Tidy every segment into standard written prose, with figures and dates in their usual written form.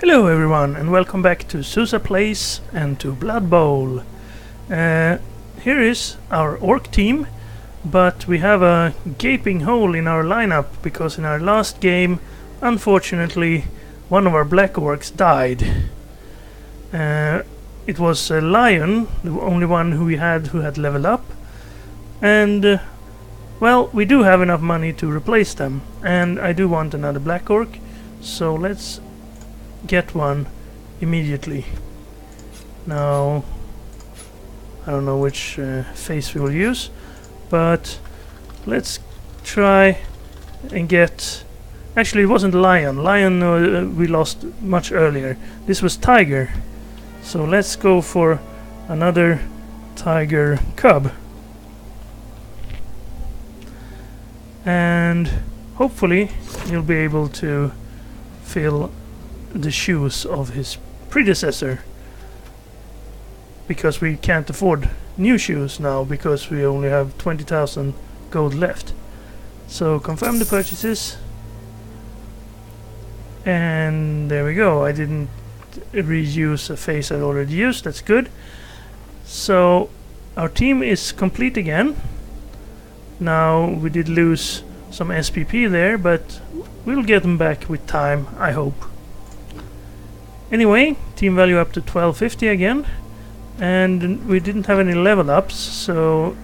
Hello everyone and welcome back to Susa Place and to Blood Bowl. Here is our orc team, but we have a gaping hole in our lineup because in our last game, unfortunately, one of our black orcs died. It was a lion, the only one who we had who had leveled up, and well, we do have enough money to replace them, and I do want another black orc, so let's get one immediately. Now, I don't know which face we will use, but let's try and get... Actually, it wasn't lion. Lion we lost much earlier. This was tiger. So let's go for another tiger cub. And hopefully you'll be able to fill the shoes of his predecessor, because we can't afford new shoes now because we only have 20,000 gold left. So confirm the purchases, and there we go. I didn't reuse a face I'd already used. That's good. So our team is complete again. Now we did lose some SPP there, but we'll get them back with time, I hope. Anyway, team value up to 1250 again, and we didn't have any level ups, so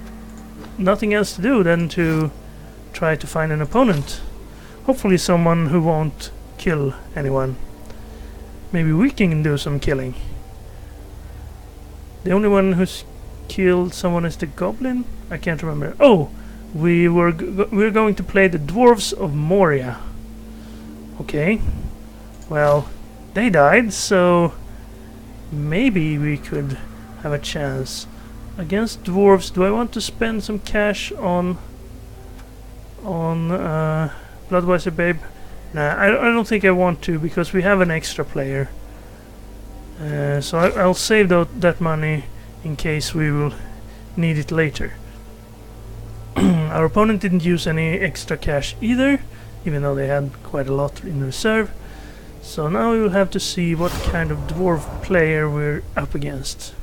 nothing else to do than to try to find an opponent. Hopefully someone who won't kill anyone. Maybe we can do some killing. The only one who's killed someone is the goblin? I can't remember. Oh! We're going to play the Dwarves of Moria. Okay. Well, they died, so maybe we could have a chance against dwarves. Do I want to spend some cash on Bloodweiser Babe? Nah, I don't think I want to, because we have an extra player. So I'll save that money in case we will need it later. Our opponent didn't use any extra cash either, even though they had quite a lot in reserve. So now we will have to see what kind of dwarf player we're up against.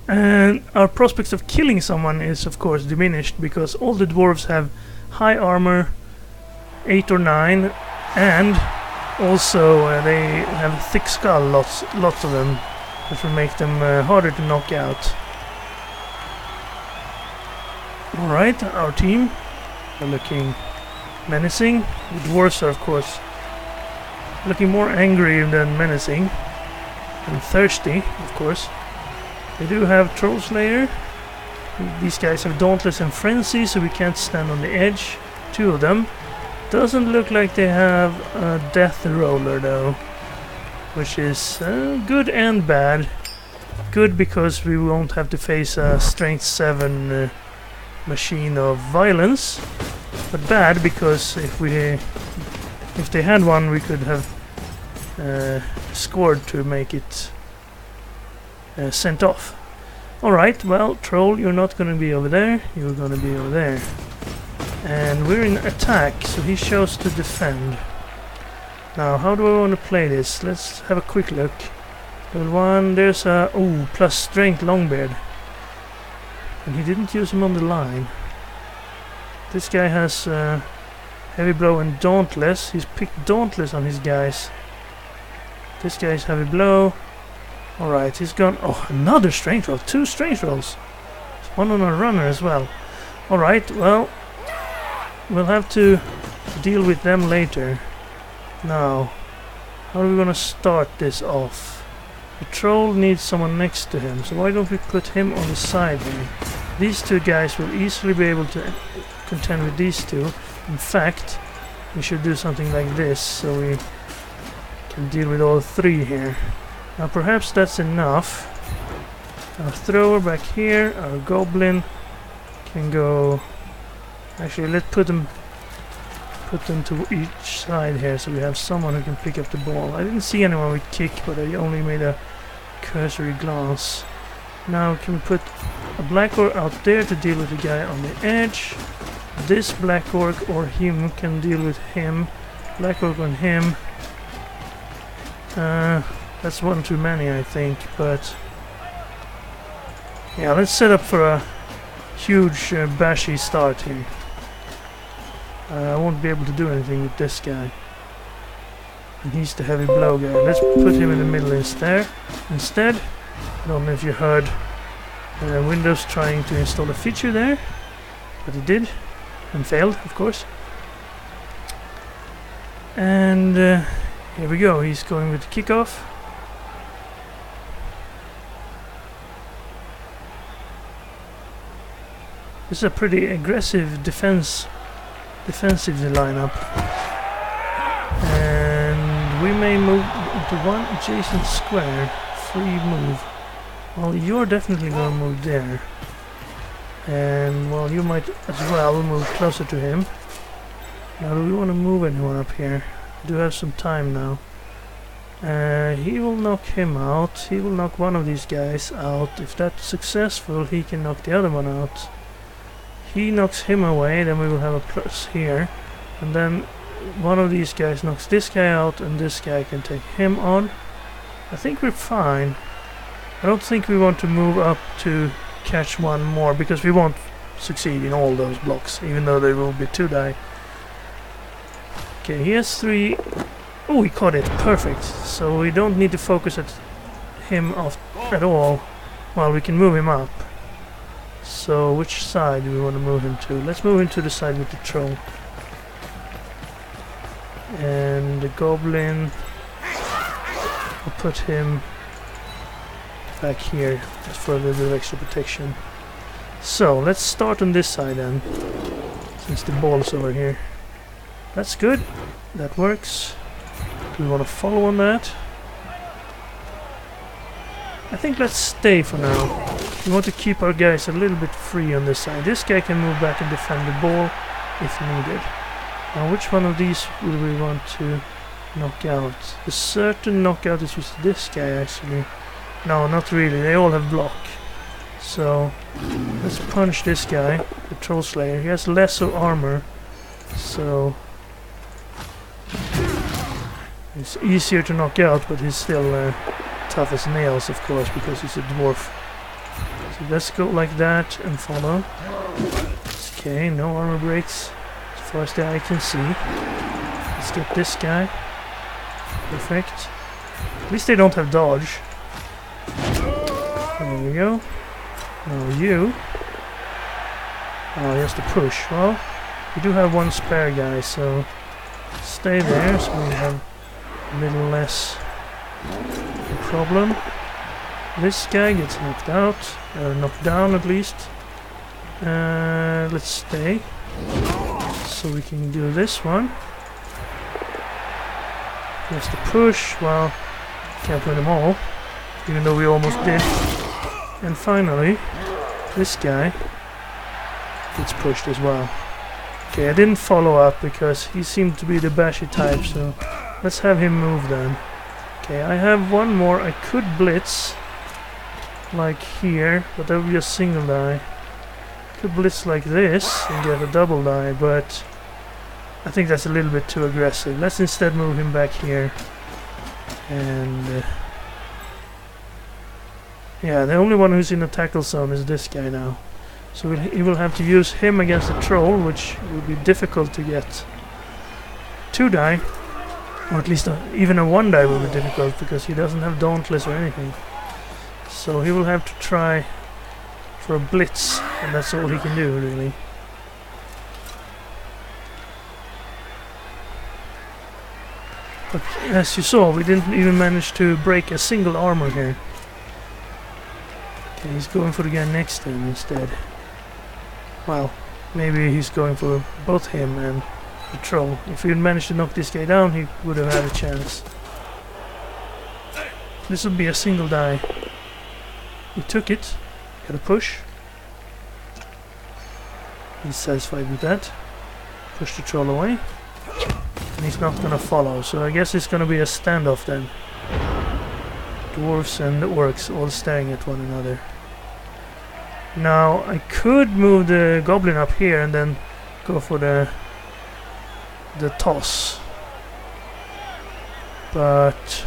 And our prospects of killing someone is of course diminished, because all the dwarves have high armor, 8 or 9, and also they have a thick skull, lots of them, which will make them harder to knock out. Alright, our team are looking menacing. The dwarves are of course looking more angry than menacing, and thirsty, of course. They do have Troll Slayer. These guys have Dauntless and Frenzy, so we can't stand on the edge. 2 of them. Doesn't look like they have a Death Roller though, which is good and bad. Good because we won't have to face a Strength 7 machine of violence, but bad because if they had one, we could have scored to make it sent off. Alright, well, Troll, you're not going to be over there, you're going to be over there. And we're in attack, so he chose to defend. Now, how do I want to play this? Let's have a quick look. Level 1, there's a... oh, plus strength Longbeard. And he didn't use him on the line. This guy has Heavy Blow and Dauntless. He's picked Dauntless on his guys. This guy's Heavy Blow. Alright, he's gone... oh, another strength roll. 2 strength rolls. There's one on a runner as well. Alright, well, we'll have to deal with them later. Now, how are we gonna start this off? The troll needs someone next to him, so why don't we put him on the side here? These 2 guys will easily be able to contend with these 2. In fact, we should do something like this, so we can deal with all 3 here. Now perhaps that's enough. Our thrower back here, our goblin can go... actually, let's put them to each side here, so we have someone who can pick up the ball. I didn't see anyone with kick, but I only made a cursory glance. Now can we put a black orc out there to deal with the guy on the edge. This black orc or him can deal with him. Black orc on him. That's one too many, I think, but yeah, let's set up for a huge bashy start here. I won't be able to do anything with this guy. And he's the heavy blow guy. Let's put him in the middle instead. I don't know if you heard Windows trying to install a feature there, but it did, and failed, of course. And here we go, he's going with the kickoff. This is a pretty aggressive defensive lineup. And we may move into one adjacent square. Free move. Well, you're definitely going to move there. And, well, you might as well move closer to him. Now, do we want to move anyone up here? We do have some time now. He will knock him out. He will knock one of these guys out. If that's successful, he can knock the other one out. He knocks him away, then we will have a plus here. And then one of these guys knocks this guy out, and this guy can take him on. I think we're fine. I don't think we want to move up to catch one more, because we won't succeed in all those blocks, even though there will be 2 die. Okay, he has 3. Oh, he caught it. Perfect. So we don't need to focus at him off at all. Well, we can move him up. So which side do we want to move him to? Let's move him to the side with the troll. And the goblin, I'll put him back here just for a little bit of extra protection. So let's start on this side then, since the ball's over here. That's good. That works. Do we want to follow on that? I think let's stay for now. We want to keep our guys a little bit free on this side. This guy can move back and defend the ball if needed. Now, which one of these will we want to knock out? A certain knockout is just this guy, actually. No, not really. They all have block. So, let's punch this guy, the Troll Slayer. He has less of armor, so it's easier to knock out, but he's still tough as nails, of course, because he's a dwarf. So let's go like that and follow. Okay, no armor breaks as far as the eye can see. Let's get this guy. Perfect. At least they don't have dodge. There we go. Now you. Oh, he has to push. Well, we do have one spare guy, so stay there so we have a little less problem. This guy gets knocked out, or knocked down at least. Let's stay so we can do this one. Just to push. Well, can't win them all, even though we almost did. And finally, this guy gets pushed as well. Okay, I didn't follow up because he seemed to be the bashy type, so let's have him move then. Okay, I have one more. I could blitz like here, but that would be a single die. Could blitz like this and get a double die, but I think that's a little bit too aggressive. Let's instead move him back here. And yeah, the only one who's in the tackle zone is this guy now. So he will have to use him against the troll, which would be difficult to get 2 die. Or at least even a 1 die will be difficult, because he doesn't have Dauntless or anything. So he will have to try for a blitz, and that's all he can do, really. But as you saw, we didn't even manage to break a single armor here. Okay, he's going for the guy next to him instead. Well, maybe he's going for both him and the troll. If he had managed to knock this guy down, he would have had a chance. This would be a single die. He took it. Got a push. He's satisfied with that. Push the troll away. And he's not gonna follow, so I guess it's gonna be a standoff then. Dwarves and the orcs all staring at one another. Now, I could move the goblin up here and then go for the toss. But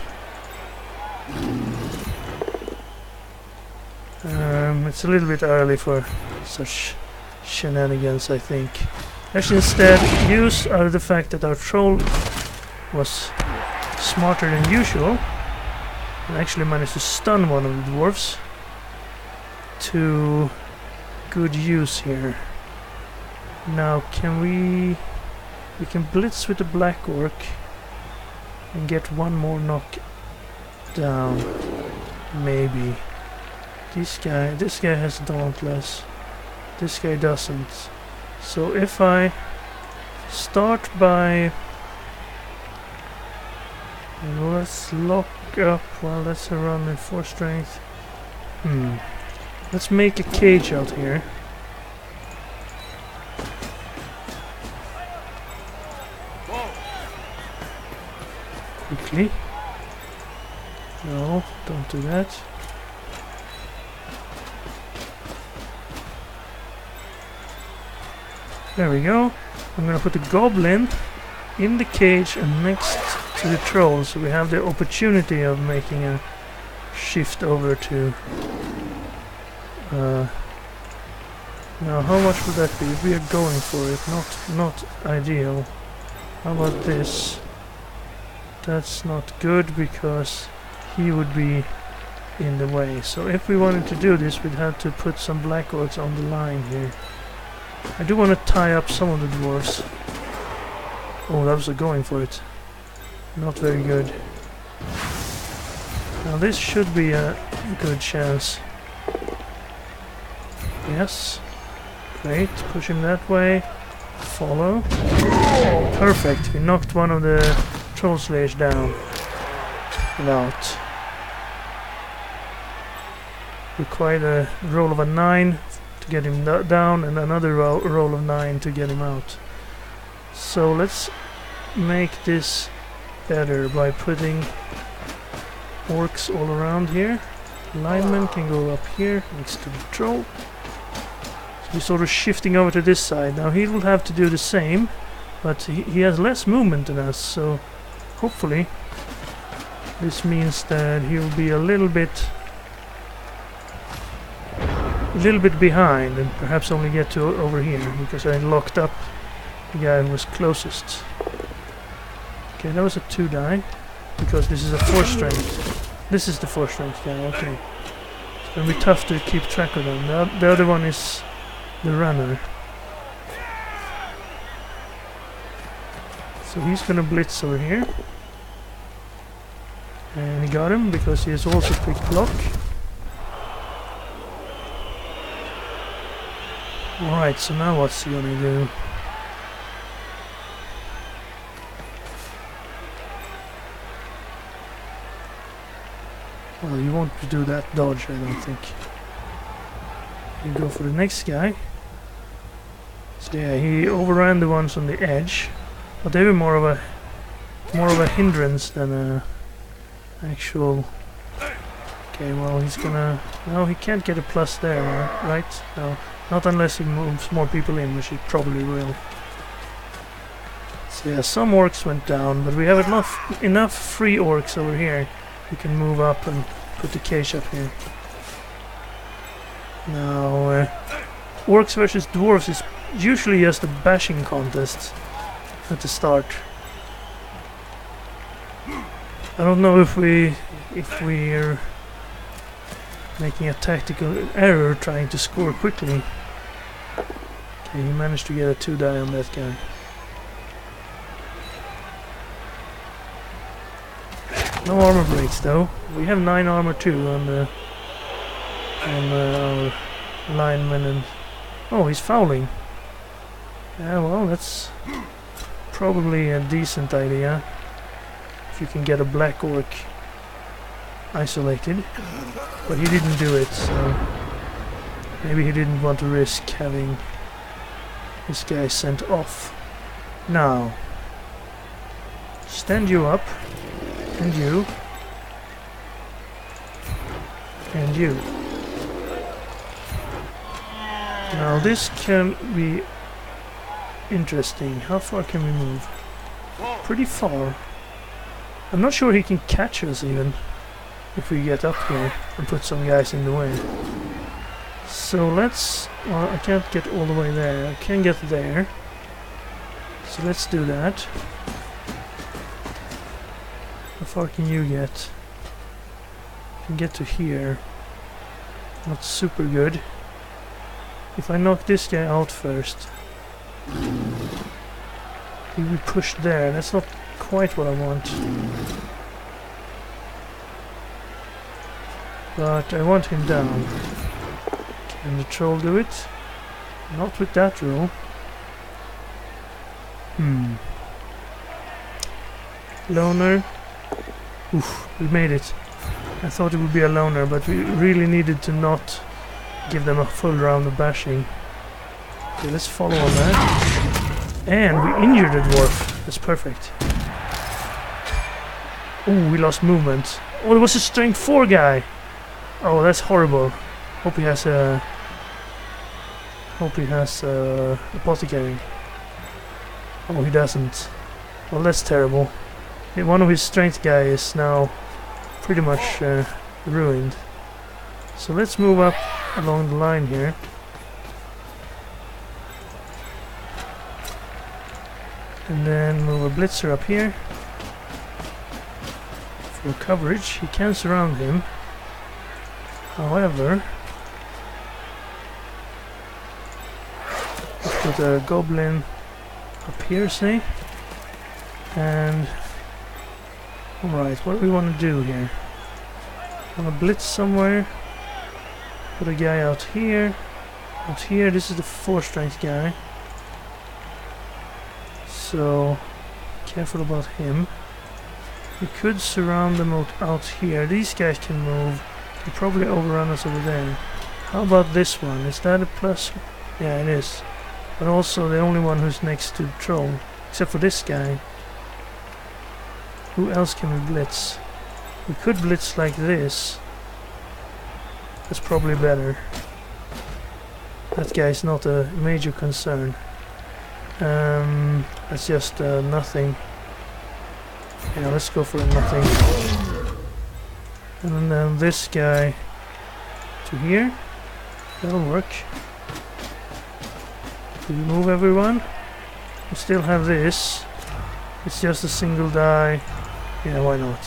It's a little bit early for such shenanigans, I think. Actually, instead, use the fact that our troll was smarter than usual and actually managed to stun one of the dwarves to good use here. Now, can we can blitz with the black orc and get one more knock down, maybe. This guy has dauntless. This guy doesn't. So if I start by, let's lock up. Well, that's a run in 4 strength. Let's make a cage out here. Quickly. No, don't do that. There we go. I'm gonna put the goblin in the cage and next to the troll, so we have the opportunity of making a shift over to... now, how much would that be? If we are going for it, not ideal. How about this? That's not good because he would be in the way. So if we wanted to do this, we'd have to put some black orcs on the line here. I do want to tie up some of the dwarves. Oh, that was a going for it. Not very good. Now this should be a good chance. Yes. Great. Push him that way. Follow. Perfect. We knocked one of the troll slayers down. Without. Required a roll of a 9 to get him down and another roll of 9 to get him out. So let's make this better by putting orcs all around here. Linemen can go up here next to the troll. So we're sort of shifting over to this side. Now he will have to do the same, but he has less movement than us, so hopefully this means that he'll be a little bit behind and perhaps only get to over here because I locked up the guy who was closest. Okay, that was a 2 die because this is a 4 strength. This is the 4 strength guy, okay. It's gonna be tough to keep track of them. The other one is the runner. So he's gonna blitz over here. And he got him because he has also picked block. Alright, so now what's he gonna do? Well, you won't do that dodge, I don't think. You go for the next guy. So yeah, he overran the ones on the edge, but they were more of a hindrance than a actual. Okay, well he's gonna. No, he can't get a plus there, right? No, not unless he moves more people in, which he probably will. So yeah, some orcs went down, but we have enough free orcs over here. We can move up and put the cage up here. Now, orcs versus dwarves is usually just a bashing contest at the start. I don't know if we're making a tactical error trying to score quickly. Okay, he managed to get a 2 die on that guy. No armor breaks though. We have 9 armor too on our lineman, and oh, he's fouling. Yeah, well, that's probably a decent idea if you can get a black orc isolated, but he didn't do it, so maybe he didn't want to risk having this guy sent off. Now, stand you up. And you. And you. Now this can be interesting. How far can we move? Pretty far. I'm not sure he can catch us even. if we get up here and put some guys in the way. So let's... well, I can't get all the way there. I can get there. So let's do that. How far can you get? I can get to here. Not super good. If I knock this guy out first, he will be pushed there. That's not quite what I want. But I want him down. Can the troll do it? Not with that roll. Loner. Oof, we made it. I thought it would be a loner, but we really needed to not give them a full round of bashing. Okay, let's follow on that. And we injured the dwarf. That's perfect. Oh, we lost movement. Oh, it was a strength 4 guy. Oh, that's horrible. Hope he has a... apothecary. Oh, he doesn't. Well, that's terrible. One of his strength guy is now pretty much ruined. So let's move up along the line here. And then move a blitzer up here for coverage. He can surround him. However, let's put a goblin up here, say. And alright, what do we want to do here? Want to blitz somewhere. Put a guy out here. Out here, this is the 4 strength guy. So, careful about him. We could surround them out here. These guys can move. They probably overrun us over there. How about this one? Is that a plus? Yeah, it is. But also the only one who's next to the troll. Except for this guy. Who else can we blitz? We could blitz like this. That's probably better. That guy's not a major concern. That's just nothing. Yeah, let's go for a nothing. And then this guy to here. That'll work. Do we move everyone? We still have this. It's just a single die. Yeah, why not?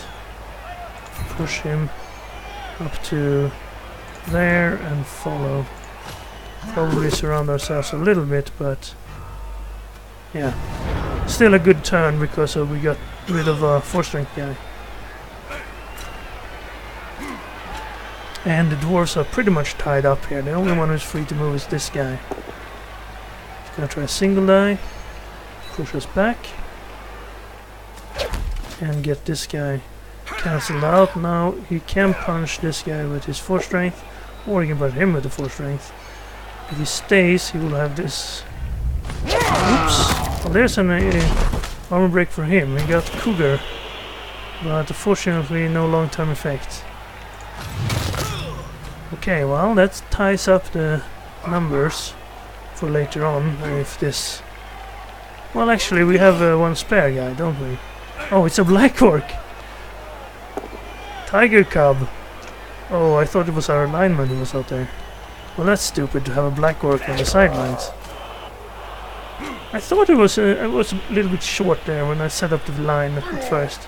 Push him up to there and follow. Probably surround ourselves a little bit, but yeah. Still a good turn because we got rid of a 4 strength guy. And the dwarves are pretty much tied up here. The only one who's free to move is this guy. He's gonna try a single die. Push us back. And get this guy cancelled out. Now he can punch this guy with his 4 strength, or he can punch him with the 4 strength. If he stays, he will have this. Oops! Well, there's an armor break for him. He got Cougar, but unfortunately no long-term effect. Okay, well that ties up the numbers for later on. If this, well, actually we have one spare guy, don't we? Oh, it's a black orc! Tiger cub! Oh, I thought it was our lineman who was out there. Well, that's stupid to have a black orc on the sidelines. I thought it was a little bit short there when I set up the line at first.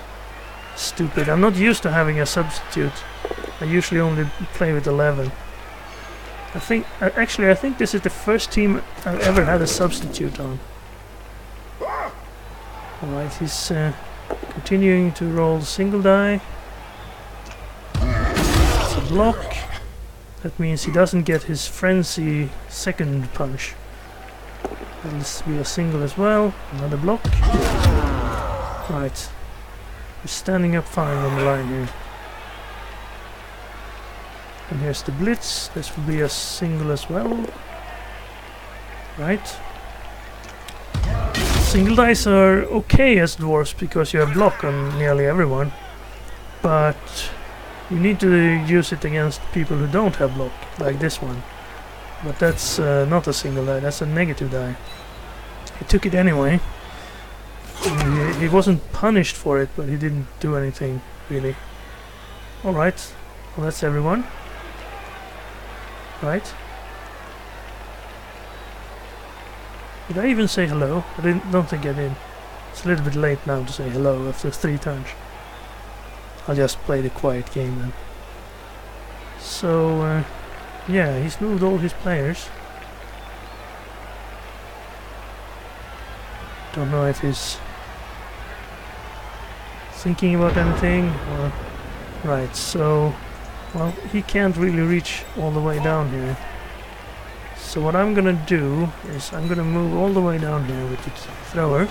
Stupid. I'm not used to having a substitute. I usually only play with 11. I think this is the first team I've ever had a substitute on. Alright, he's continuing to roll single die. It's a block. That means he doesn't get his frenzy second punch. This will be a single as well. Another block. Right. We're standing up fine on the line here. And here's the blitz. This will be a single as well. Right. Single dice are okay as dwarves because you have block on nearly everyone. But you need to use it against people who don't have block, like this one. But that's not a single die, that's a negative die. He took it anyway. He wasn't punished for it, but he didn't do anything, really. Alright. Well, that's everyone. Right. Did I even say hello? Don't think I did. It's a little bit late now to say hello after 3 turns. I'll just play the quiet game then. So, yeah, he's moved all his players. Don't know if he's thinking about anything or... Right, so... Well, he can't really reach all the way down here. So what I'm gonna do is I'm gonna move all the way down here with the thrower.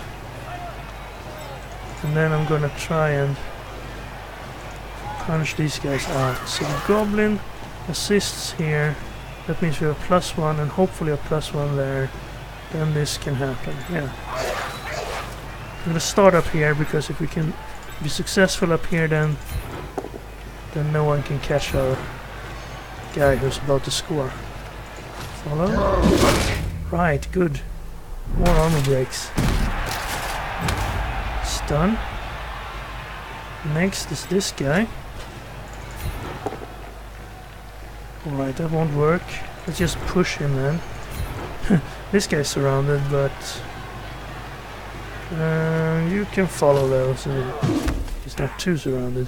And then I'm gonna try and punch these guys out. So the goblin assists here. That means we have +1 and hopefully a +1 there. Then this can happen. Yeah. I'm gonna start up here because if we can be successful up here, then no one can catch our guy who's about to score. Follow. Right, good. More armor breaks. Stun. Next is this guy. Alright, that won't work. Let's just push him then. This guy's surrounded, but you can follow though, so he's not too surrounded.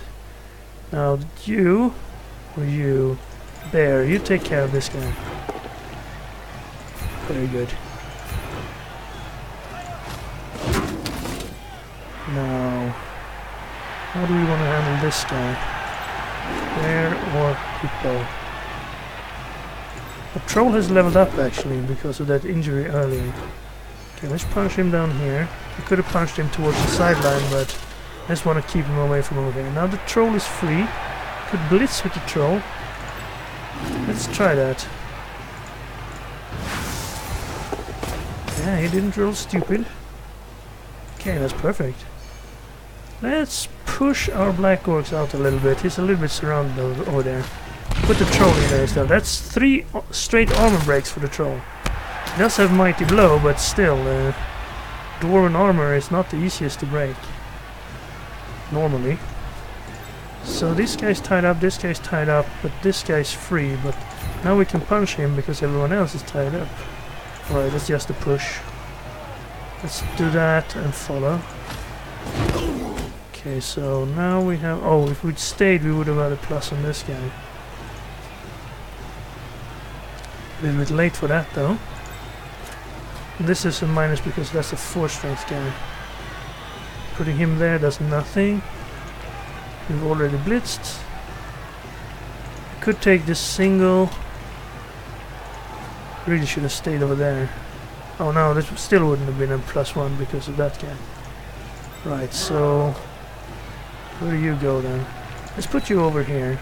Now you, or you, Bear, you take care of this guy. Very good. Now, how do we want to handle this guy? Bear or Hippo? The troll has leveled up actually because of that injury earlier. Okay, let's punch him down here. We could have punched him towards the sideline, but I just want to keep him away from over here. Now the troll is free. Could blitz with the troll. Let's try that. Yeah, he didn't roll stupid. Okay, that's perfect. Let's push our black orcs out a little bit. He's a little bit surrounded over there. Put the troll in there instead. That's 3 straight armor breaks for the troll. He does have mighty blow, but still, dwarven armor is not the easiest to break. Normally. So this guy's tied up, this guy's tied up, but this guy's free. But now we can punch him because everyone else is tied up. Alright, that's just a push. Let's do that and follow. Okay, so now we have... Oh, if we'd stayed, we would have had a plus on this guy. A little bit late for that, though. And this is a minus because that's a 4 strength guy. Putting him there does nothing. We've already blitzed. Could take this single. Really should have stayed over there. Oh no, this still wouldn't have been a +1 because of that guy. Right, so where do you go then? Let's put you over here.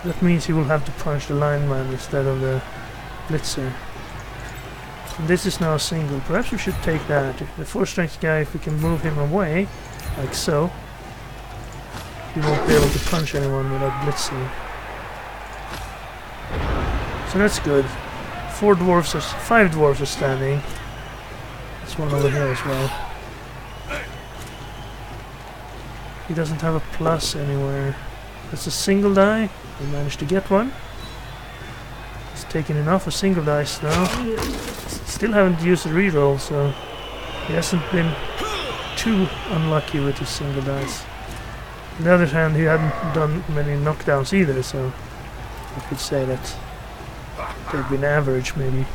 That means he will have to punch the lineman instead of the blitzer. And this is now a single. Perhaps we should take that. The 4 strength guy, if we can move him away, like so, he won't be able to punch anyone without blitzing. So that's good. 5 dwarves are standing. There's one over here as well. He doesn't have a plus anywhere. That's a single die. We managed to get one. He's taken enough of single dice now. Still haven't used a reroll, so he hasn't been too unlucky with his single dice. On the other hand, he hadn't done many knockdowns either, so I could say that they've been average, maybe.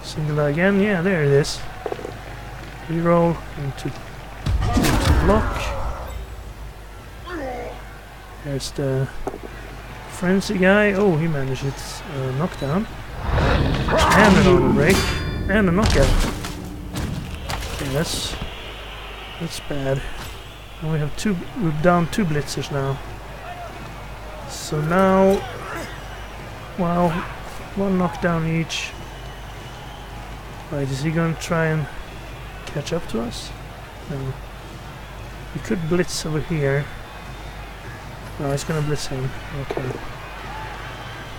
Single die again, yeah, there it is. Reroll into block. There's the frenzy guy. Oh, he managed a knockdown. And an armor break. And a knockout. Okay, that's bad. And we have we're down 2 blitzers now. So now, well, 1 knockdown each. Right, is he gonna try and catch up to us? No. We could blitz over here. No, he's gonna blitz him. Okay.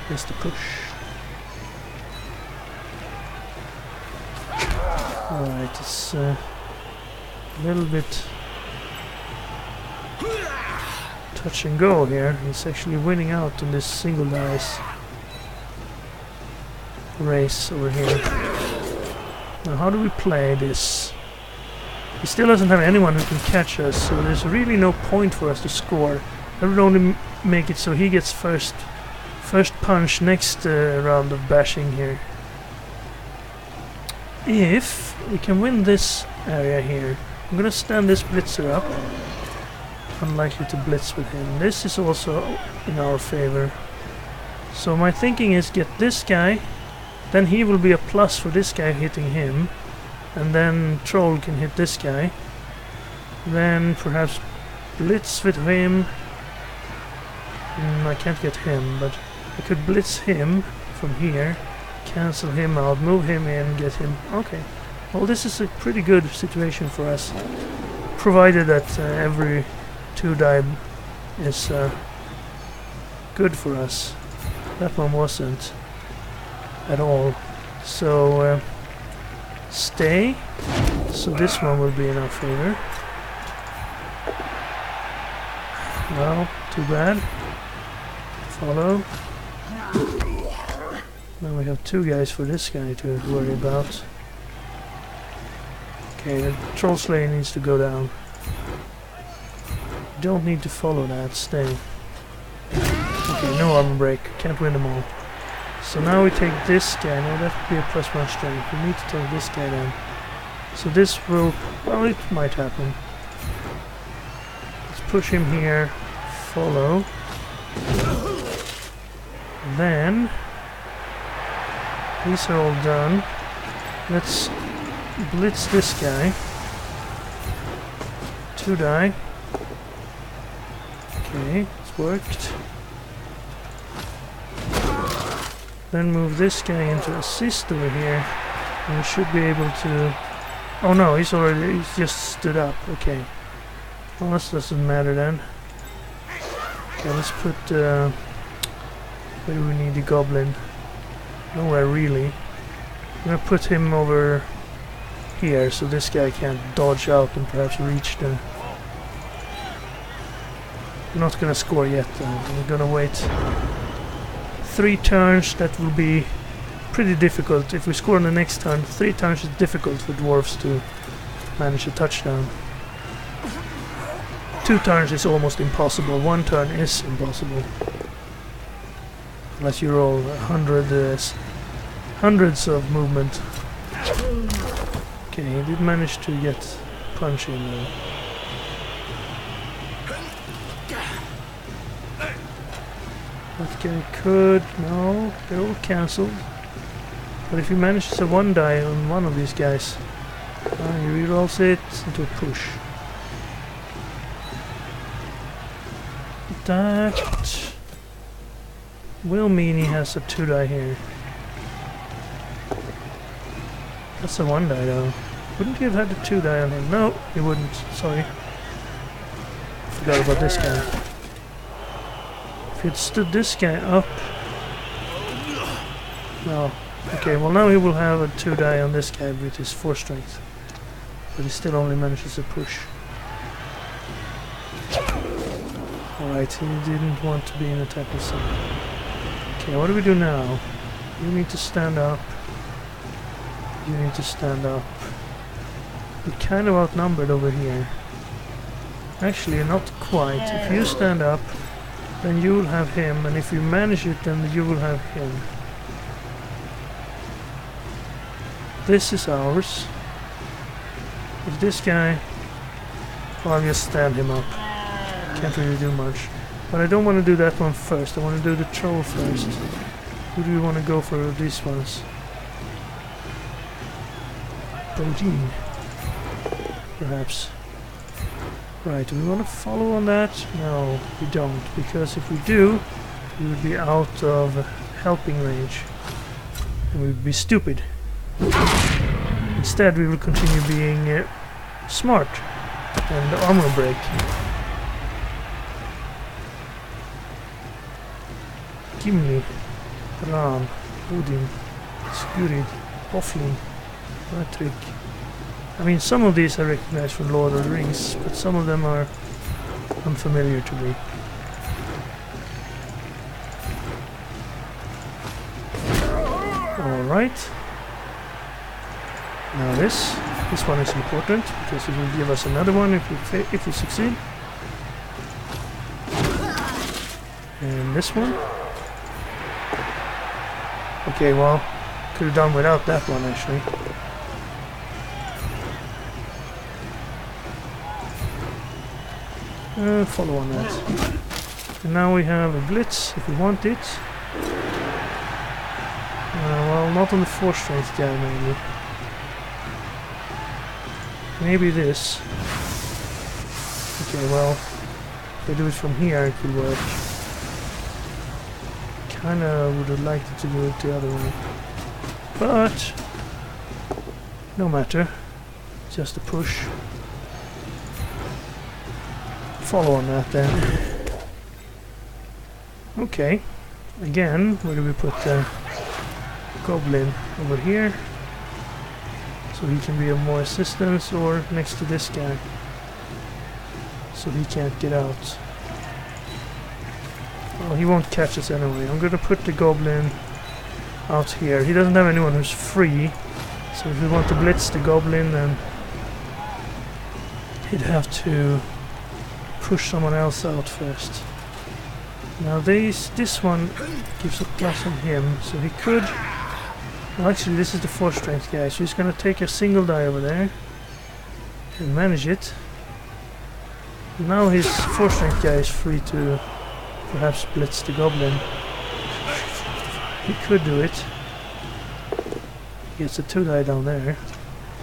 Here's the push. Alright, it's a little bit touch and go here. He's actually winning out on this single dice race over here. Now how do we play this? He still doesn't have anyone who can catch us, so there's really no point for us to score. That would only make it so he gets first punch next round of bashing here. If we can win this area here, I'm gonna stand this blitzer up. Unlikely to blitz with him. This is also in our favor. So my thinking is get this guy, then he will be a plus for this guy hitting him, and then Troll can hit this guy. Then perhaps blitz with him. I can't get him, but I could blitz him from here, cancel him out, move him in, get him. Okay. Well, this is a pretty good situation for us, provided that every 2-die is good for us. That one wasn't at all. So stay. So this one will be in our favor. Well, too bad. Follow. Now we have 2 guys for this guy to worry about. Okay, the Troll Slayer needs to go down. Don't need to follow that, stay. Okay, no armor break, can't win them all. So now we take this guy, now that would be a +1 strength. We need to take this guy down. So this will, well, it might happen. Let's push him here, follow. Then, these are all done. Let's blitz this guy. 2-die. Okay, it's worked. Then move this guy into assist over here. And we should be able to... Oh no, he's just stood up. Okay. Well, this doesn't matter then. Okay, let's put... where do we need the goblin? Nowhere really. I'm gonna put him over here so this guy can't dodge out and perhaps reach the... We're not gonna score yet though. We're gonna wait 3 turns. That will be pretty difficult. If we score on the next turn, 3 turns is difficult for Dwarves to manage a touchdown. 2 turns is almost impossible. 1 turn is impossible. Unless you roll hundreds of movement. Okay, he did manage to get punch in though. That guy could... No, they're all cancelled. But if he manages a 1-die on one of these guys, he rerolls it into a push. That will mean he has a 2-die here. That's a 1-die though. Wouldn't he have had a 2-die on him? No, he wouldn't. Sorry. Forgot about this guy. If he'd stood this guy up... No. Okay, well now he will have a 2-die on this guy with his 4 strength. But he still only manages to push. Alright, he didn't want to be in a tackle zone. Okay, what do we do now? You need to stand up. You need to stand up. We're kind of outnumbered over here. Actually, not quite. If you stand up, then you will have him, and if you manage it, then you will have him. This is ours. If this guy... Well, I'll just stand him up. Can't really do much. But I don't want to do that one first. I want to do the troll first. Who do we want to go for these ones? Bodine. Perhaps. Right, do we want to follow on that? No, we don't. Because if we do, we would be out of helping range. And we would be stupid. Instead, we will continue being smart and armor break. Gimli, Ram, Odin, Skurid, Hoffling, Patrick, I mean, some of these I recognize from Lord of the Rings, but some of them are unfamiliar to me. Alright. Now this one is important, because it will give us another one if we succeed. And this one. Okay, well, could have done without that one actually. Follow on that. And now we have a blitz if we want it. Well, not on the 4 strength guy maybe. Maybe this. Okay, well, if I do it from here it will work. Kinda would have liked it to do it the other way. But no matter. Just a push. Follow on that then. Okay. Again, where do we put the goblin? Over here. So he can be of more assistance, or next to this guy. So he can't get out. Well, he won't catch us anyway. I'm gonna put the goblin out here. He doesn't have anyone who's free. So if we want to blitz the goblin, then he'd have to push someone else out first. Now this one gives a plus on him, so he could... Well, actually this is the 4 strength guy, so he's gonna take a single die over there and manage it. Now his 4 strength guy is free to perhaps blitz the goblin. He could do it. He gets a 2 die down there.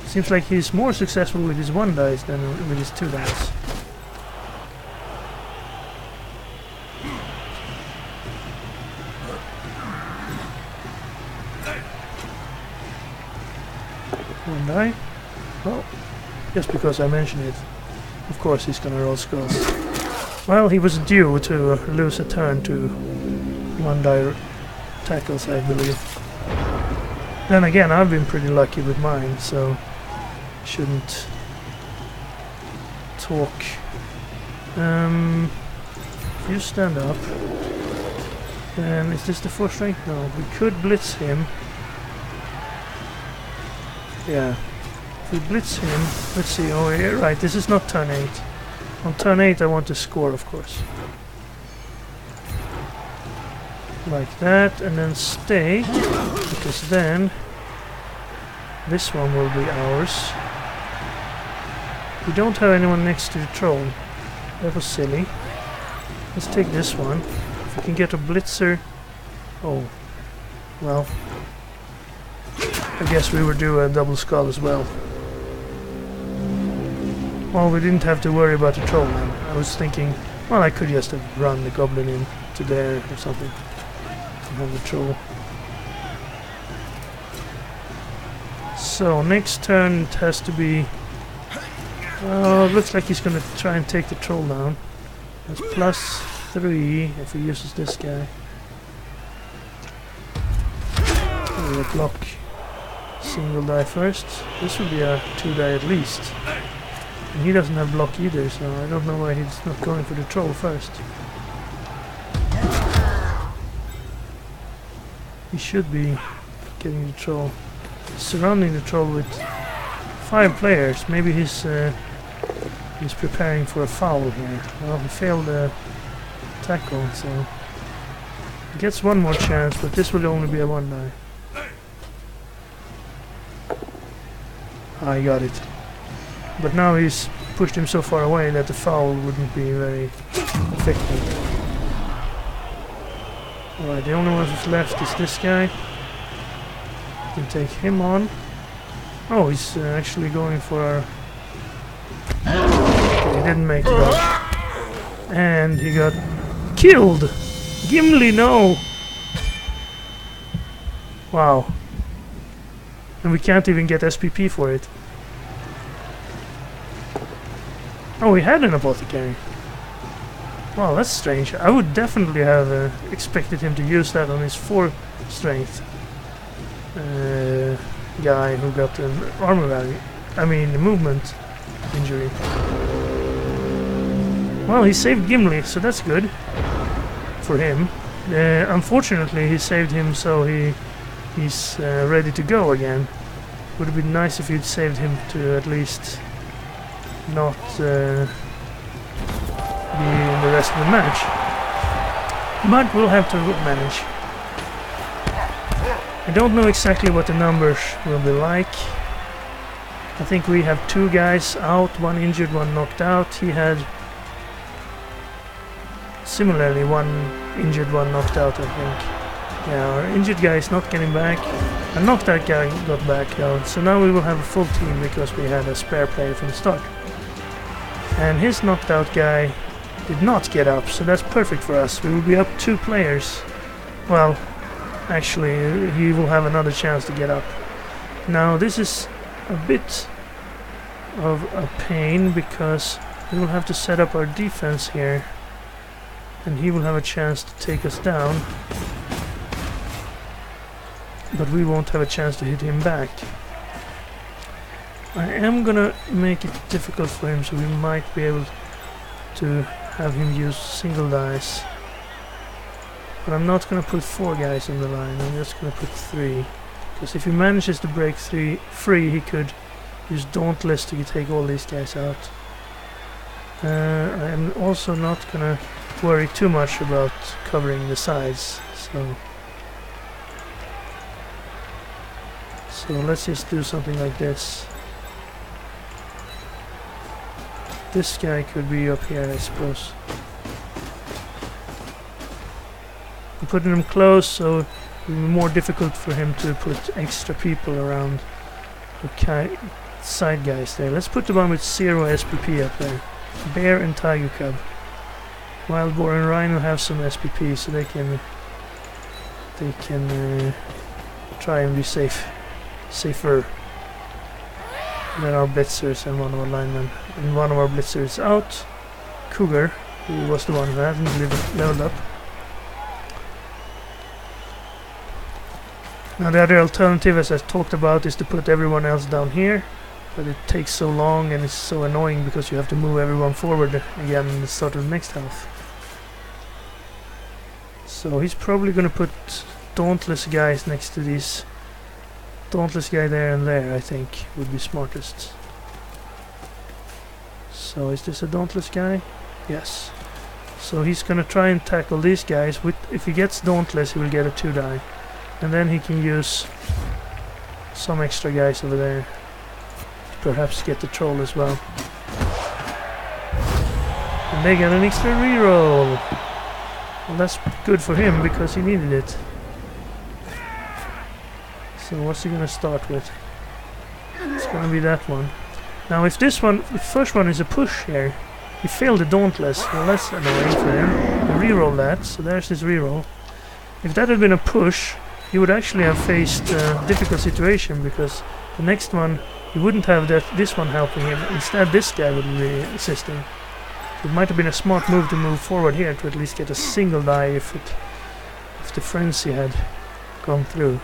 Seems like he's more successful with his 1 dice than with his 2 dice. One die. Well, just because I mentioned it, of course he's gonna roll skulls. Well, he was due to lose a turn to 1 die tackles, I believe. Then again, I've been pretty lucky with mine, so shouldn't talk. If you stand up, then is this the 4 strength? No, we could blitz him. Yeah, if we blitz him, let's see, oh yeah, right, this is not turn 8. On turn 8 I want to score, of course. Like that, and then stay, because then this one will be ours. We don't have anyone next to the troll. That was silly. Let's take this one. If we can get a blitzer... Oh, well... I guess we would do a double skull as well. Well, we didn't have to worry about the troll then. I was thinking, well, I could just have run the goblin in to there or something. And have the troll. So, next turn it has to be... Oh, it looks like he's gonna try and take the troll down. That's plus 3 if he uses this guy. We'll block. Single die first. This would be a 2 die at least. And he doesn't have block either, so I don't know why he's not going for the troll first. He should be getting the troll. Surrounding the troll with 5 players. Maybe he's preparing for a foul here. Well, he failed the tackle, so he gets one more chance, but this will only be a 1 die. I got it. But now he's pushed him so far away that the foul wouldn't be very effective. Alright, the only one who's left is this guy. We can take him on. Oh, he's actually going for our... Okay, he didn't make it up. And he got killed! Gimli, no! Wow. And we can't even get SPP for it. Oh, we had an apothecary. Wow, that's strange. I would definitely have expected him to use that on his 4 strength guy who got an armor value. I mean, movement injury. Well, he saved Gimli, so that's good for him. Unfortunately, he saved him, so he's ready to go again. Would have been nice if you'd saved him to at least not be in the rest of the match. But we'll have to manage. I don't know exactly what the numbers will be like. I think we have 2 guys out, 1 injured, 1 knocked out. He had similarly 1 injured, 1 knocked out, I think. Yeah, our injured guy is not getting back. Our knocked out guy got back though. So now we will have a full team because we had a spare player from the start. And his knocked out guy did not get up, so that's perfect for us. We will be up 2 players. Well, actually, he will have another chance to get up. Now, this is a bit of a pain because we will have to set up our defense here. And he will have a chance to take us down. But we won't have a chance to hit him back. I am gonna make it difficult for him, so we might be able to have him use single dice. But I'm not gonna put 4 guys on the line, I'm just gonna put 3. Because if he manages to break 3 free, he could use Dauntless to take all these guys out. I am also not gonna worry too much about covering the sides, so let's just do something like this. This guy could be up here, I suppose. I'm putting him close, so it will be more difficult for him to put extra people around the side guys there. Let's put the one with 0 SPP up there. Bear and Tiger Cub. Wild Boar and Rhino have some SPP, so they can try and be safer than our blitzers and one of our linemen. And one of our blitzers is out. Cougar, who was the one who hadn't leveled up. Now the other alternative, as I talked about, is to put everyone else down here. But it takes so long and it's so annoying because you have to move everyone forward again in the start of the next half. So he's probably going to put Dauntless guys next to these. Dauntless guy there and there, I think, would be smartest. So is this a Dauntless guy? Yes. So he's going to try and tackle these guys. If he gets Dauntless, he will get a 2 die. And then he can use some extra guys over there. Perhaps get the troll as well. And they got an extra reroll. Well, that's good for him because he needed it. So what's he gonna start with? It's gonna be that one. Now if this one, the first one is a push here, he failed the Dauntless. Well, that's annoying for him. He reroll that, so there's his reroll. If that had been a push, he would actually have faced a difficult situation because the next one, he wouldn't have this one helping him. Instead, this guy would be assisting. So it might have been a smart move to move forward here to at least get a single die if the frenzy had gone through.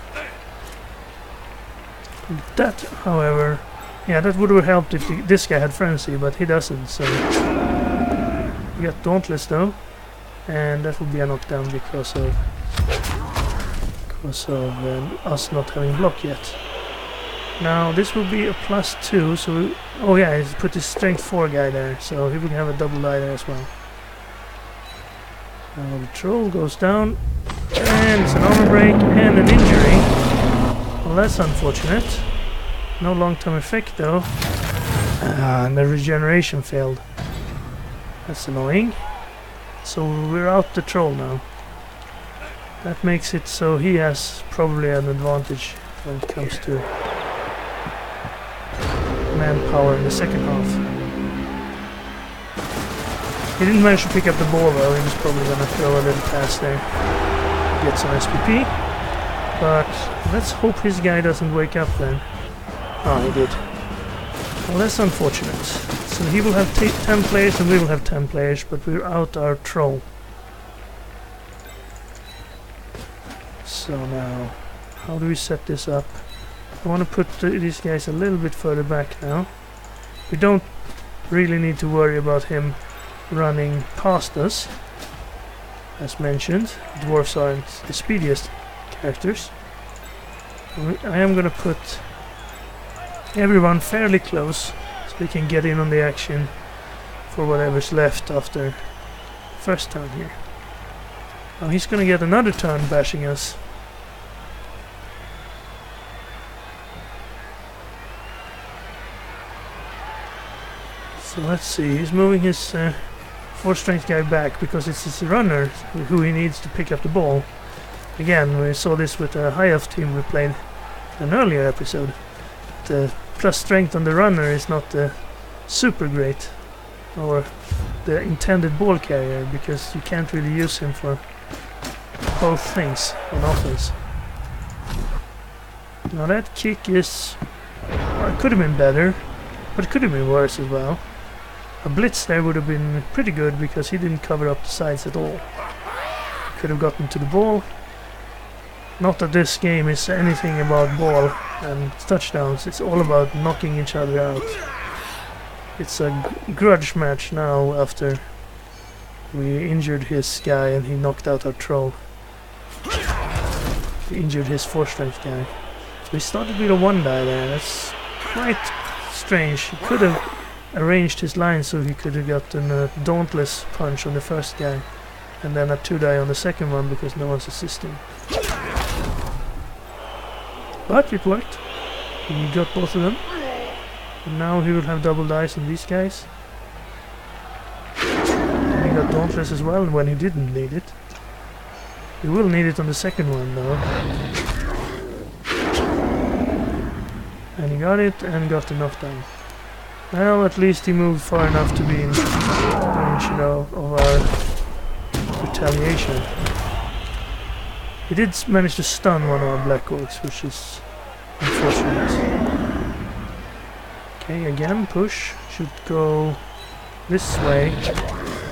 That, however, yeah, that would have helped if this guy had frenzy, but he doesn't. So we got Dauntless though, and that would be a knockdown because of us not having block yet. Now this will be a +2, so oh yeah, he's put his strength 4 guy there, so he will have a double die there as well. Now the troll goes down, and it's an armor break and an injury. Well, that's unfortunate. No long-term effect though. And the regeneration failed. That's annoying. So we're out the troll now. That makes it so he has probably an advantage when it comes to manpower in the second half. He didn't manage to pick up the ball though, he was probably gonna throw a little pass there. Get some SPP. But let's hope his guy doesn't wake up then. Oh, he did. Well, that's unfortunate. So he will have 10 players and we will have 10 players, but we're out our troll. So now, how do we set this up? I want to put these guys a little bit further back now. We don't really need to worry about him running past us. As mentioned, dwarves aren't the speediest characters. I am going to put everyone fairly close so we can get in on the action for whatever's left after first turn here. Now he's going to get another turn bashing us. So let's see, he's moving his 4 strength guy back because it's his runner who he needs to pick up the ball. Again, we saw this with a high elf team we played in an earlier episode. The plus strength on the runner is not super great, or the intended ball carrier, because you can't really use him for both things on offense. Now that kick is... well, it could have been better, but it could have been worse as well. A blitz there would have been pretty good because he didn't cover up the sides at all. Could have gotten to the ball. Not that this game is anything about ball and touchdowns, it's all about knocking each other out. It's a grudge match now after we injured his guy and he knocked out our troll. We injured his 4 strength guy. So we started with a 1 die there. That's quite strange. He could have arranged his line so he could have gotten a dauntless punch on the first guy and then a 2 die on the second one because no one's assisting. But it worked. He got both of them. And now he will have double dice on these guys. And he got dauntless as well when he didn't need it. He will need it on the second one though. And he got it and got the knockdown. Well, at least he moved far enough to be in range, you know, of our retaliation. He did manage to stun one of our black orcs, which is unfortunate. Okay, again, push. Should go this way.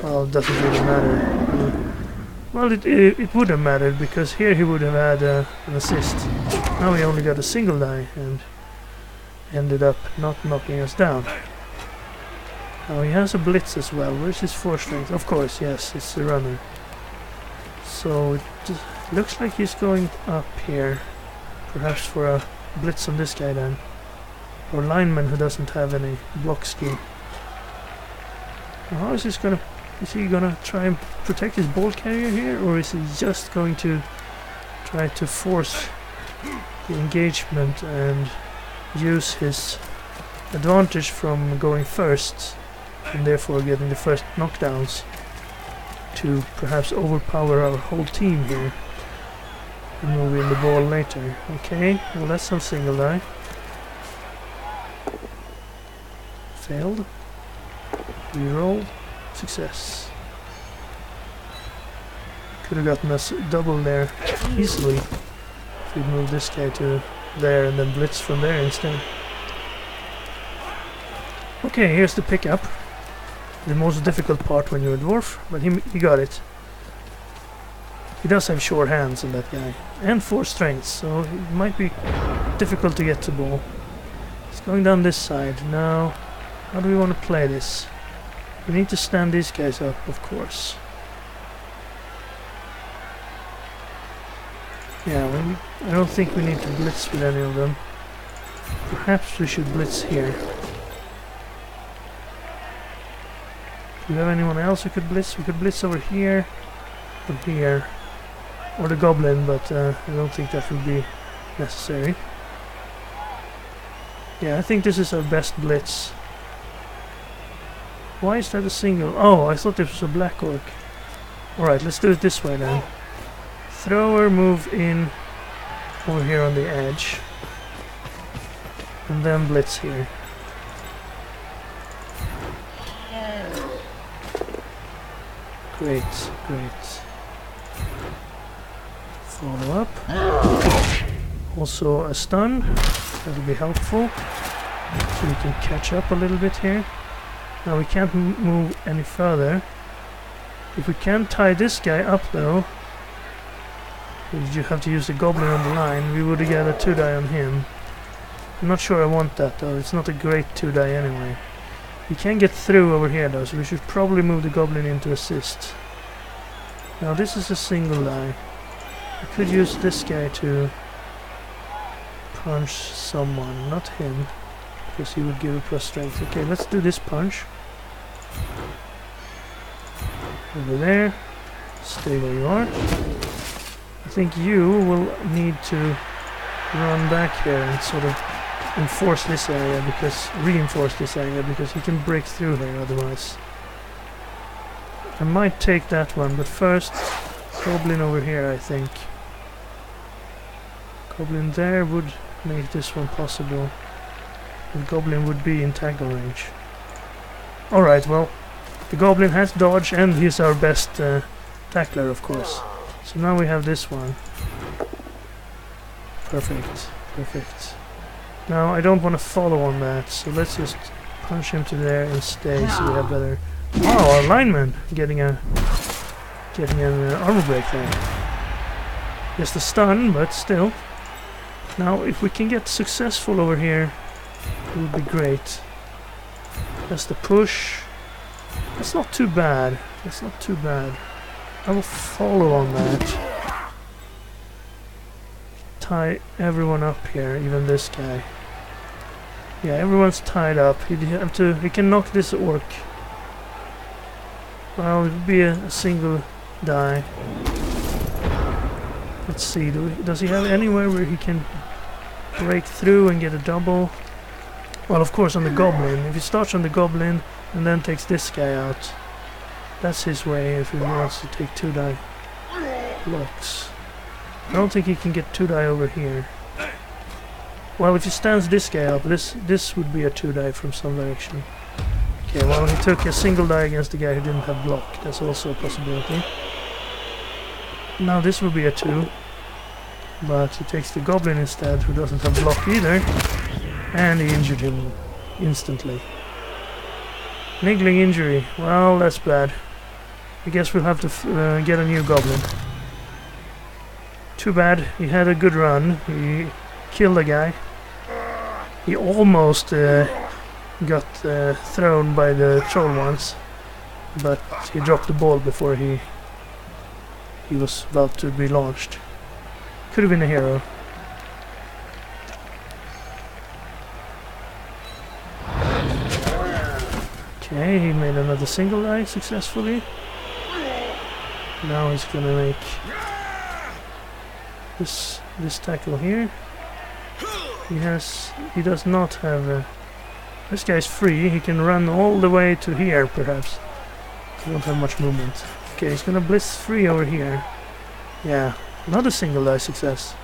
Well, it doesn't really matter. Well, it would have mattered, because here he would have had an assist. Now he only got a single die and ended up not knocking us down. Now he has a blitz as well. Where's his 4 strength? Of course, yes, it's the runner. So it looks like he's going up here. Perhaps for a blitz on this guy then. Or lineman who doesn't have any block skill. Now how is this gonna... is he gonna try and protect his ball carrier here? Or is he just going to try to force the engagement and use his advantage from going first and therefore getting the first knockdowns to perhaps overpower our whole team here and move in the ball later? Okay, well that's some single die. Failed. Reroll. Success. Could have gotten us double there easily if we'd moved this guy to there and then blitz from there instead. Okay, here's the pickup. The most difficult part when you're a dwarf, but he got it. He does have sure hands on that guy, and 4 strengths, so it might be difficult to get to the ball. It's going down this side. Now, how do we want to play this? We need to stand these guys up, of course. Yeah, I don't think we need to blitz with any of them. Perhaps we should blitz here. Do we have anyone else who could blitz? We could blitz over here, or here, or the goblin, but I don't think that would be necessary. Yeah, I think this is our best blitz. Why is that a single? Oh, I thought this was a black orc. Alright, let's do it this way then. Thrower, move in over here on the edge. And then blitz here. Great, great. Follow up. Also a stun. That will be helpful. So we can catch up a little bit here. Now we can't move any further. If we can tie this guy up though, you have to use the goblin on the line, we would get a 2 die on him. I'm not sure I want that though. It's not a great 2-die anyway. We can get through over here though, so we should probably move the goblin in to assist. Now this is a single die. I could use this guy to punch someone, not him, because he would give a plus strength. Okay, let's do this punch. Over there. Stay where you are. I think you will need to run back here and sort of reinforce this area because he can break through here otherwise. I might take that one, but first goblin over here, I think. Goblin there would make this one possible. The goblin would be in tackle range. Alright, well, the goblin has dodge and he's our best tackler, of course. So now we have this one. Perfect, perfect. Now I don't want to follow on that, so let's just punch him to there and stay so we have better... Wow, our lineman getting an armor break there. Just a stun, but still. Now if we can get successful over here, it would be great. That's the push. That's not too bad. That's not too bad. I will follow on that. Tie everyone up here, even this guy. Yeah, everyone's tied up. He can knock this orc. Well, it would be a single die. Let's see, does he have anywhere where he can break through and get a double? Well, of course on the goblin. If he starts on the goblin and then takes this guy out, that's his way if he wants to take 2-die blocks. I don't think he can get 2-die over here. Well, if he stands this guy up, this would be a 2-die from some direction. Okay, well, he took a single die against the guy who didn't have block. That's also a possibility. Now this will be a 2. But he takes the goblin instead, who doesn't have block either. And he injured him instantly. Niggling injury. Well, that's bad. I guess we'll have to get a new goblin. Too bad. He had a good run. He killed a guy. He almost got thrown by the troll once, but he dropped the ball before he was about to be launched. Could have been a hero. Okay, he made another single die successfully. Now he's gonna make this tackle here. He does not have this guy's free. He can run all the way to here, perhaps. He won't have much movement. Okay, he's gonna blitz free over here. Yeah, another single die success.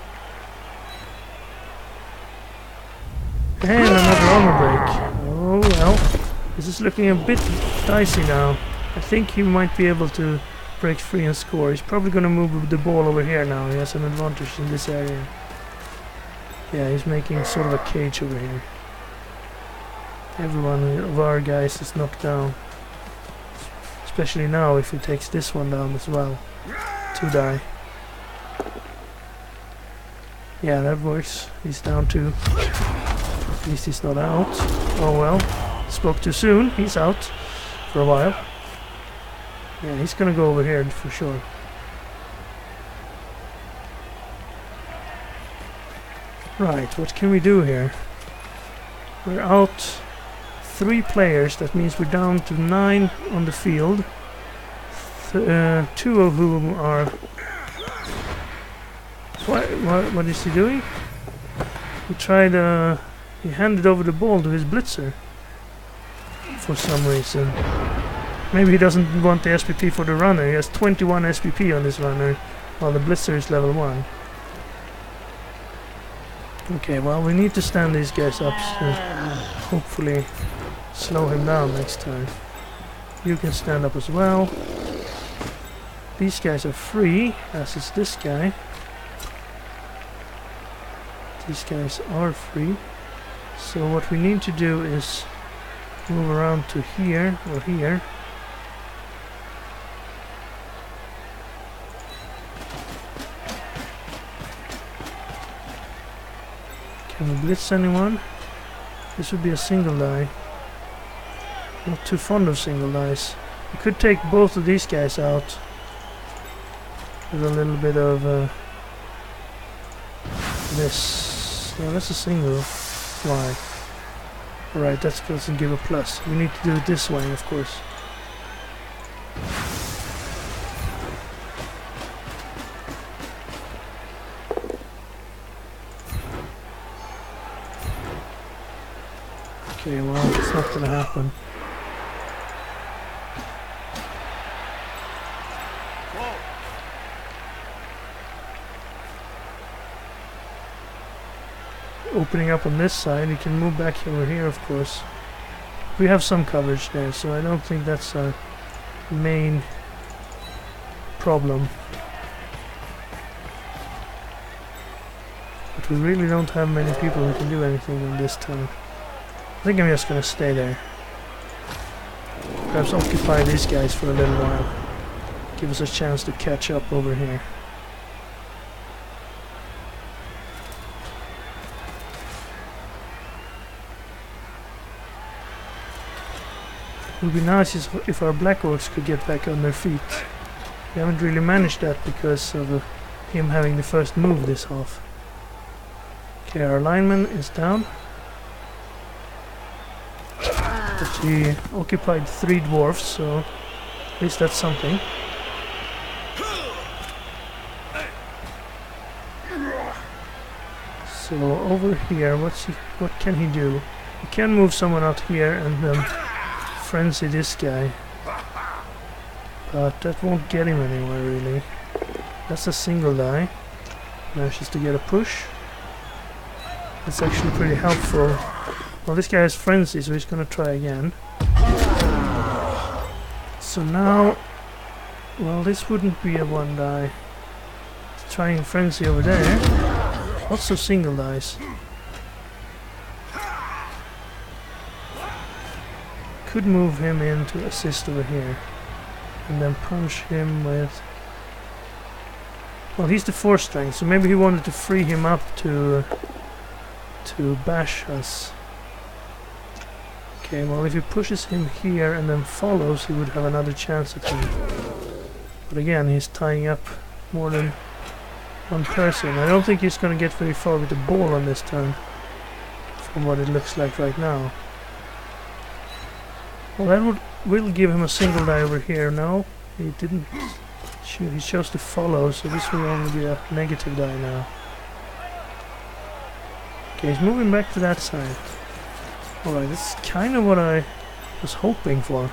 And another armor break. Oh well. This is looking a bit dicey now. I think he might be able to break free and score. He's probably gonna move the ball over here now. He has an advantage in this area. Yeah, he's making sort of a cage over here. Everyone of our guys is knocked down. Especially now if he takes this one down as well. 2-die. Yeah, that works. He's down 2. At least he's not out. Oh well. Spoke too soon. He's out for a while. Yeah, he's gonna go over here for sure. Right, what can we do here? We're out 3 players. That means we're down to 9 on the field. 2 of whom are... What is he doing? He tried... he handed over the ball to his blitzer. For some reason. Maybe he doesn't want the SPP for the runner. He has 21 SPP on this runner, while the blitzer is level 1. Okay, well, we need to stand these guys up to hopefully slow him down next time. You can stand up as well. These guys are free, as is this guy. These guys are free. So what we need to do is move around to here or here. Can we blitz anyone? This would be a single die. Not too fond of single dice. We could take both of these guys out with a little bit of this. No, that's a single. Why? Alright, that doesn't give a plus. We need to do it this way, of course. Okay, well, it's not gonna happen. Opening up on this side, you can move back over here, of course. We have some coverage there, so I don't think that's our main problem. But we really don't have many people who can do anything on this turn. I think I'm just gonna stay there. Perhaps occupy these guys for a little while. Give us a chance to catch up over here. It would be nice if our black orcs could get back on their feet. We haven't really managed that because of him having the first move this half. Okay, our lineman is down. But he occupied 3 dwarfs, so at least that's something. So over here, what can he do? He can move someone out here and frenzy this guy. But that won't get him anywhere really. That's a single die. Manages to get a push. That's actually pretty helpful. Well, this guy has frenzy, so he's gonna try again. So now, well, this wouldn't be a 1 die. He's trying frenzy over there. Lots of single dice. Could move him in to assist over here, and then punch him with. Well, he's the 4 strength, so maybe he wanted to free him up to bash us. Okay, well, if he pushes him here and then follows, he would have another chance at him. But again, he's tying up more than 1 person. I don't think he's going to get very far with the ball on this turn, from what it looks like right now. Well, that will give him a single die over here. No, he didn't. He chose to follow, so this will only be a negative die now. Okay, he's moving back to that side. Alright, that's kind of what I was hoping for.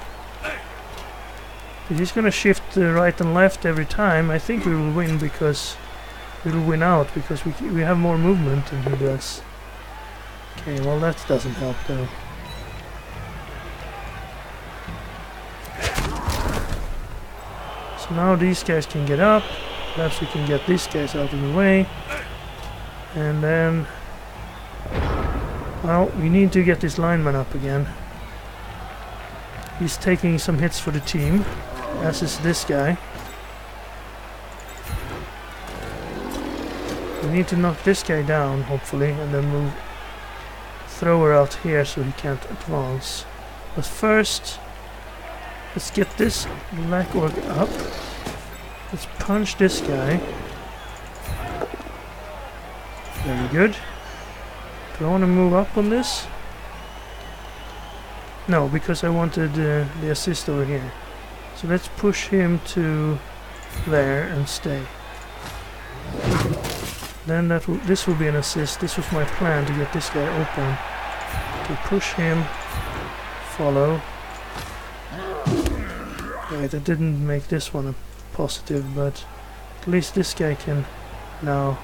If he's gonna shift right and left every time, I think we will win because we'll win out because we have more movement than he does. Okay, well that doesn't help though. So now these guys can get up. Perhaps we can get these guys out of the way. And then, well, we need to get this lineman up again. He's taking some hits for the team, as is this guy. We need to knock this guy down, hopefully, and then move thrower out here so he can't advance. But first, let's get this black orc up. Let's punch this guy. Very good. Do I want to move up on this? No, because I wanted the assist over here. So let's push him to there and stay. Then this will be an assist. This was my plan, to get this guy open. To push him, follow. Right, I didn't make this one a positive, but at least this guy can now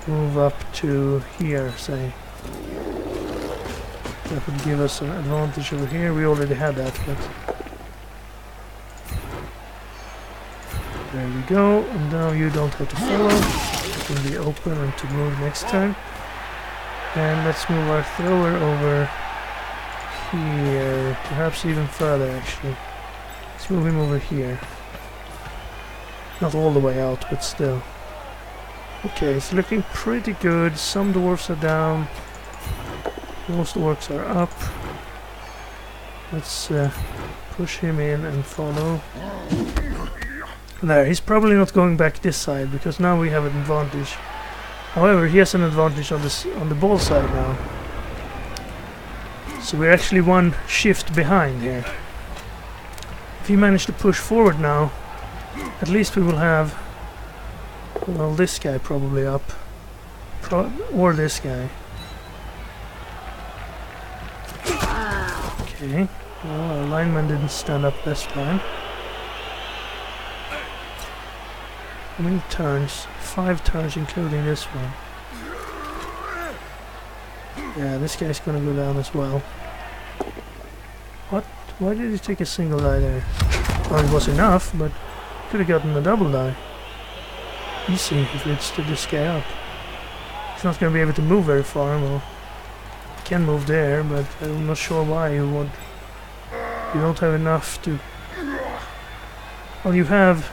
move up to here, say. That would give us an advantage over here. We already had that, but there we go. And now you don't have to follow. You can be open and to move next turn. And let's move our thrower over here, perhaps even further actually. Let's move him over here. Not all the way out, but still. Okay, it's looking pretty good. Some dwarves are down. Most orcs are up. Let's push him in and follow. There, he's probably not going back this side because now we have an advantage. However, he has an advantage on this on the ball side now. So we're actually one shift behind here. If he managed to push forward now, at least we will have, well, this guy probably up. Or this guy. Okay, well, our lineman didn't stand up this time. How many turns? 5 turns including this one. Yeah, this guy's gonna go down as well. What? Why did he take a single die there? Well, it was enough, but could have gotten a double die. Easy if we stood this guy up. He's not gonna be able to move very far. Well, he can move there, but I'm not sure why you would. You don't have enough to. Well, you have.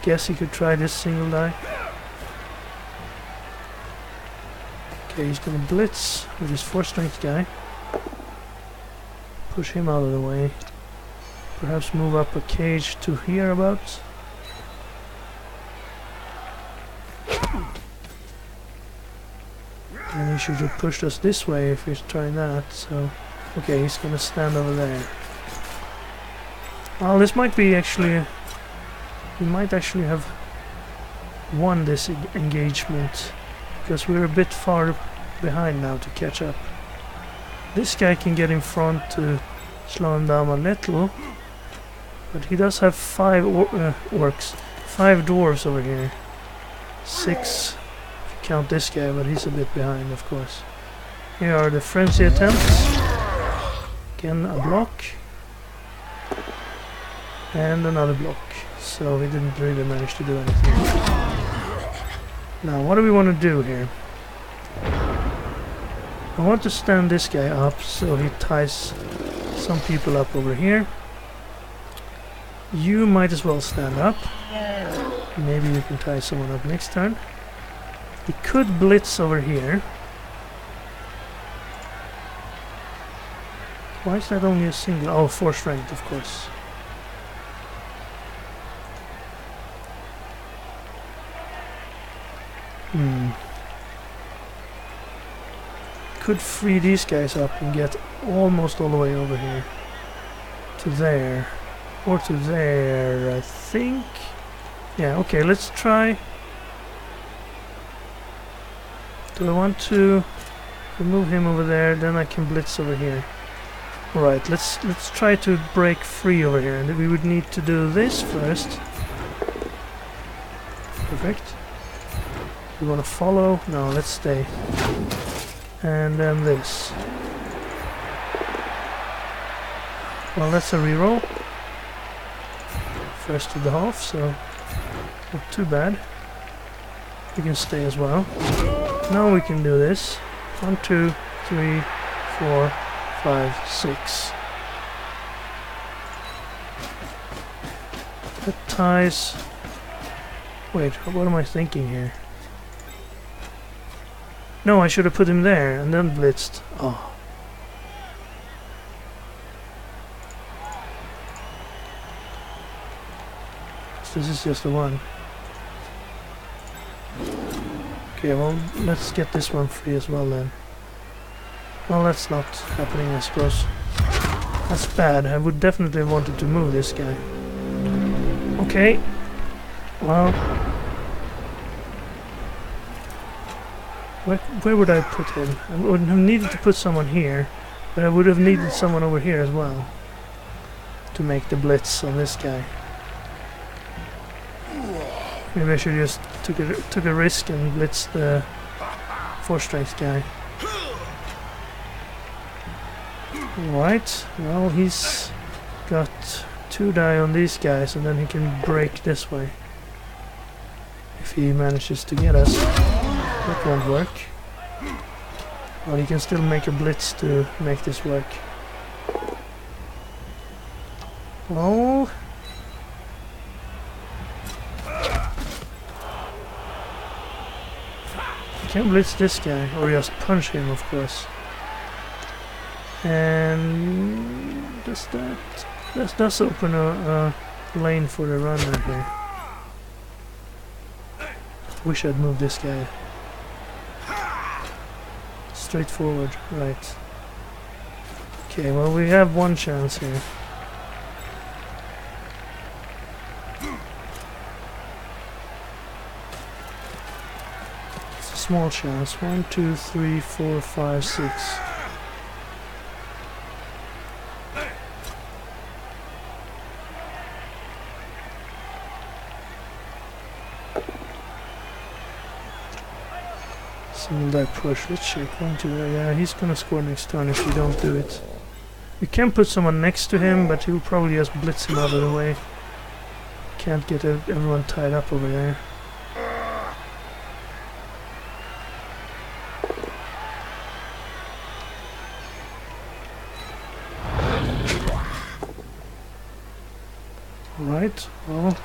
Guess you could try this single die. Okay, he's gonna blitz with his 4 strength guy. Push him out of the way. Perhaps move up a cage to hereabouts. And he should have pushed us this way if he's trying that, so. Okay, he's gonna stand over there. Well, this might be actually. We might actually have won this engagement because we're a bit far behind now to catch up. This guy can get in front to slow him down a little, but he does have 5 orcs, 5 dwarves over here. 6 if you count this guy, but he's a bit behind, of course. Here are the frenzy attempts. Again, a block and another block. So we didn't really manage to do anything. Now, what do we want to do here? I want to stand this guy up so he ties some people up over here. You might as well stand up. Maybe you can tie someone up next turn. He could blitz over here. Why is that only a single? Oh, 4 strength, of course. Could free these guys up and get almost all the way over here. To there. Or to there, I think. Yeah, okay, let's try. Do I want to remove him over there? Then I can blitz over here. Alright, let's try to break free over here. And we would need to do this first. Perfect. You want to follow? No, let's stay. And then this. Well, that's a reroll. First to the half, so not too bad. We can stay as well. Now we can do this. 1, 2, 3, 4, 5, 6. That ties. Wait, what am I thinking here? No, I should have put him there and then blitzed. Oh. So this is just the one. Okay, well, let's get this one free as well then. Well, that's not happening, I suppose. That's bad. I would definitely have wanted to move this guy. Okay. Well. Where would I put him? I wouldn't have needed to put someone here, but I would have needed someone over here as well to make the blitz on this guy. Maybe I should just took a risk and blitzed the 4 strength guy. Alright, well, he's got 2 die on these guys and then he can break this way if he manages to get us. That won't work. Well, you can still make a blitz to make this work. can blitz this guy, or just punch him, of course. And this does open a lane for the runner here. Wish I'd moved this guy. Straight forward, right. Okay, well we have one chance here. It's a small chance. 1, 2, 3, 4, 5, 6. Single die push, let's check. 1, 2, yeah, he's gonna score next turn if we don't do it. We can put someone next to him, but he'll probably just blitz him out of the way. Can't get everyone tied up over there. Alright, well,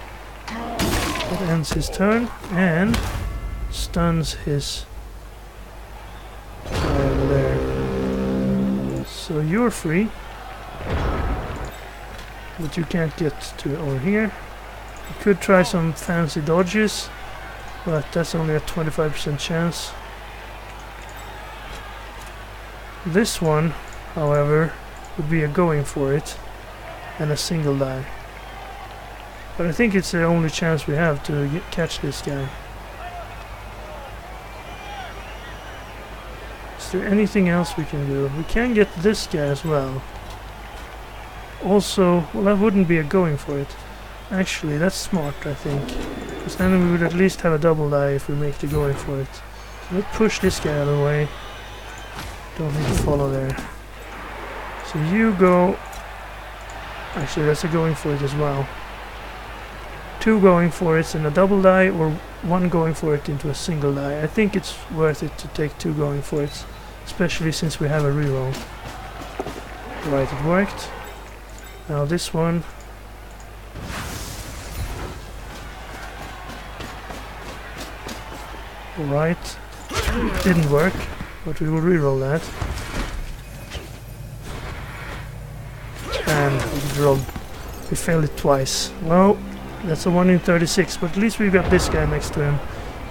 that ends his turn and stuns his guy over there. So you're free, but you can't get to over here. You could try some fancy dodges, but that's only a 25% chance. This one, however, would be a going for it and a single die. But I think it's the only chance we have to catch this guy. Is there anything else we can do? We can get this guy as well. Also, well, that wouldn't be a going for it. Actually, that's smart, I think. Because then we would at least have a double die if we make the going for it. So let's push this guy out of the way. Don't need to follow there. So you go... Actually, that's a going for it as well. 2 going for it in a double die, or 1 going for it into a single die. I think it's worth it to take 2 going for it, especially since we have a reroll. Right, it worked. Now this one. Alright, it didn't work, but we will reroll that. And we failed it twice. Well, that's a 1 in 36, but at least we've got this guy next to him.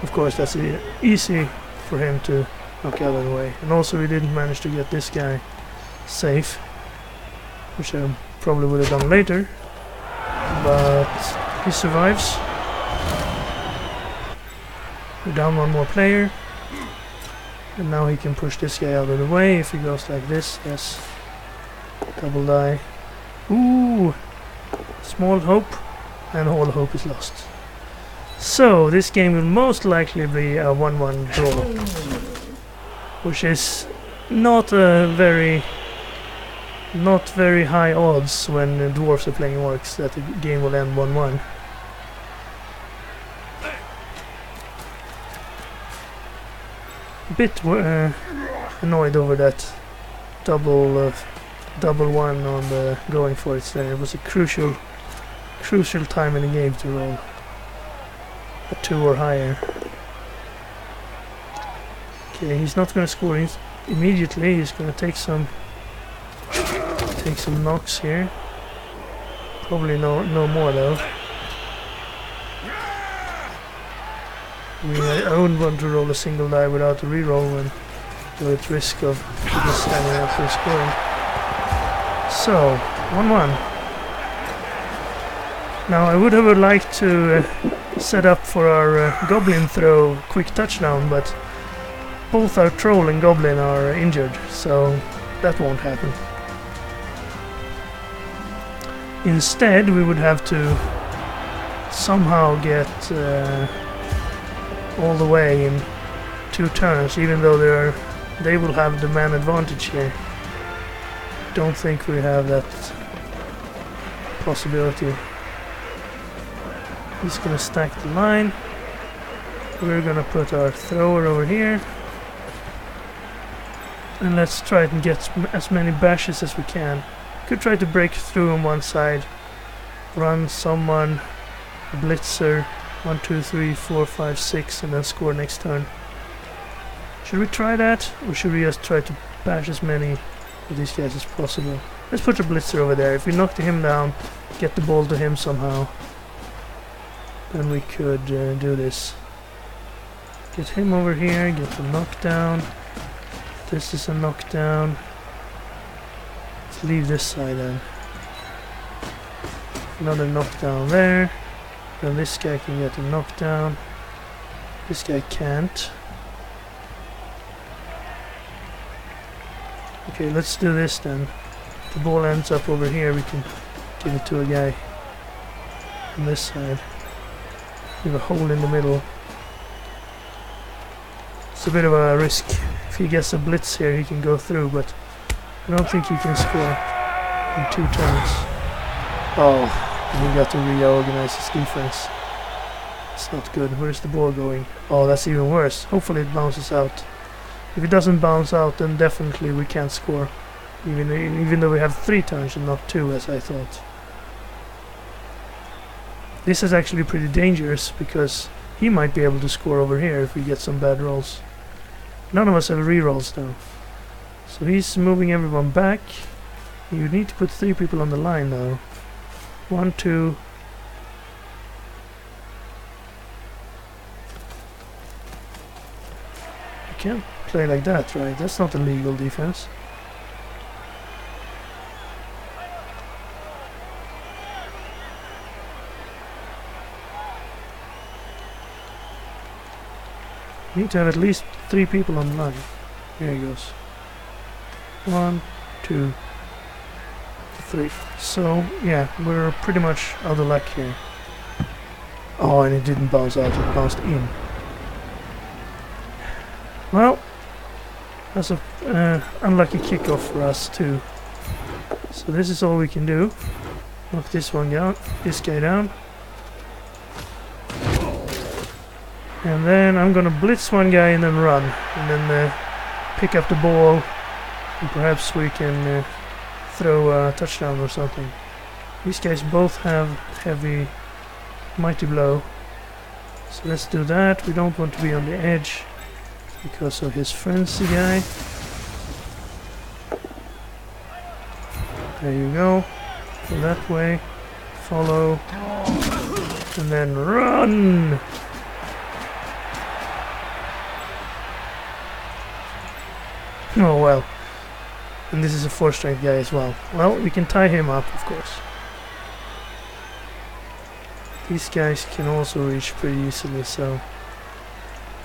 Of course, that's easy for him to knock out of the way. And also we didn't manage to get this guy safe, which I probably would have done later. But he survives. We're down 1 more player. And now he can push this guy out of the way if he goes like this. Yes. Double die. Ooh! Small hope. And all hope is lost. So this game will most likely be a 1-1 draw, which is not very high odds when dwarves are playing orcs that the game will end 1-1. A bit annoyed over that double 1 on the going for it there. It was a crucial time in the game to roll a 2 or higher. Okay, he's not going to score immediately. He's going to take some knocks here. Probably no more though. I wouldn't want to roll a single die without a reroll when you're at risk of people standing up for scoring. So 1-1. Now I would have liked to set up for our goblin throw quick touchdown, but both our troll and goblin are injured, so that won't happen. Instead, we would have to somehow get all the way in 2 turns, even though they will have the man advantage here. Don't think we have that possibility. He's gonna stack the line. We're gonna put our thrower over here. And let's try and get as many bashes as we can. Could try to break through on one side. Run someone, blitzer, 1, 2, 3, 4, 5, 6, and then score next turn. Should we try that? Or should we just try to bash as many of these guys as possible? Let's put a blitzer over there. If we knock him down, get the ball to him somehow, then we could do this. Get him over here, get the knockdown. This is a knockdown. Let's leave this side then. Another knockdown there. Then this guy can get a knockdown. This guy can't. Okay, let's do this then. If the ball ends up over here, we can give it to a guy on this side. We have a hole in the middle. It's a bit of a risk. If he gets a blitz here, he can go through, but I don't think he can score in 2 turns. Oh. And we got to reorganize his defense. It's not good. Where's the ball going? Oh, that's even worse. Hopefully it bounces out. If it doesn't bounce out, then definitely we can't score. Even though we have 3 turns and not 2, as I thought. This is actually pretty dangerous, because he might be able to score over here if we get some bad rolls. None of us have rerolls though. So he's moving everyone back. You need to put 3 people on the line now. 1, 2. You can't play like that, right? That's not a legal defense. You need to have at least 3 people on the line. Here he goes. 1, 2, 3. So, yeah, we're pretty much out of luck here. Oh, and it didn't bounce out, it bounced in. Well, that's a unlucky kickoff for us too. So this is all we can do. Knock this one down, this guy down. And then I'm gonna blitz one guy and then run. And then pick up the ball. And perhaps we can throw a touchdown or something. These guys both have heavy mighty blow, so let's do that. We don't want to be on the edge because of his frenzy guy. There you go. Go that way, follow, and then run. Oh well. And this is a 4-strength guy as well. Well, we can tie him up, of course. These guys can also reach pretty easily, so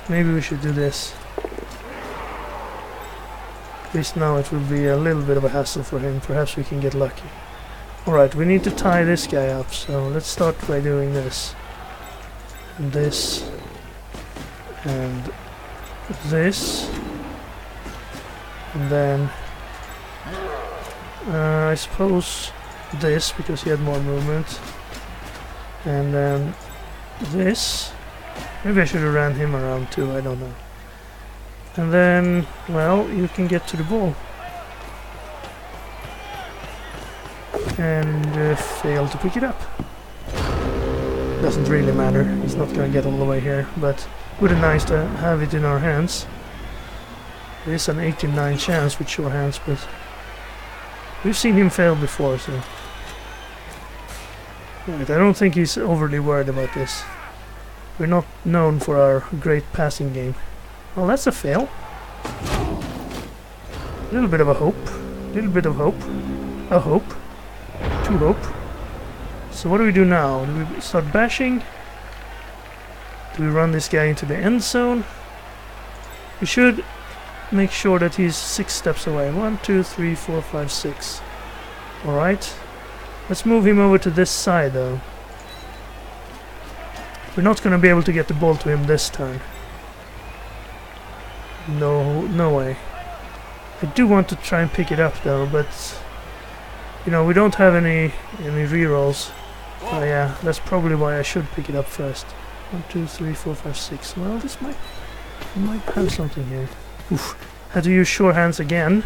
maybe we should do this. At least now it will be a little bit of a hassle for him. Perhaps we can get lucky. Alright, we need to tie this guy up, so let's start by doing this. And this. And this. And then I suppose this, because he had more movement. And then this. Maybe I should have ran him around too, I don't know. And then, well, you can get to the ball. And fail to pick it up. Doesn't really matter, he's not gonna get all the way here, but would be nice to have it in our hands. It is an 89 chance with sure hands, but we've seen him fail before, so... Right, I don't think he's overly worried about this. We're not known for our great passing game. Well, that's a fail. A little bit of a hope. A little bit of hope. A hope. Two hope. So what do we do now? Do we start bashing? Do we run this guy into the end zone? We should make sure that he's 6 steps away. 1, 2, 3, 4, 5, 6. Alright. Let's move him over to this side though. We're not going to be able to get the ball to him this turn. No way. I do want to try and pick it up though, but you know, we don't have any rerolls. Oh yeah, that's probably why I should pick it up first. 1, 2, 3, 4, 5, 6. Well, this might have something here. Oof. Had to use sure hands again,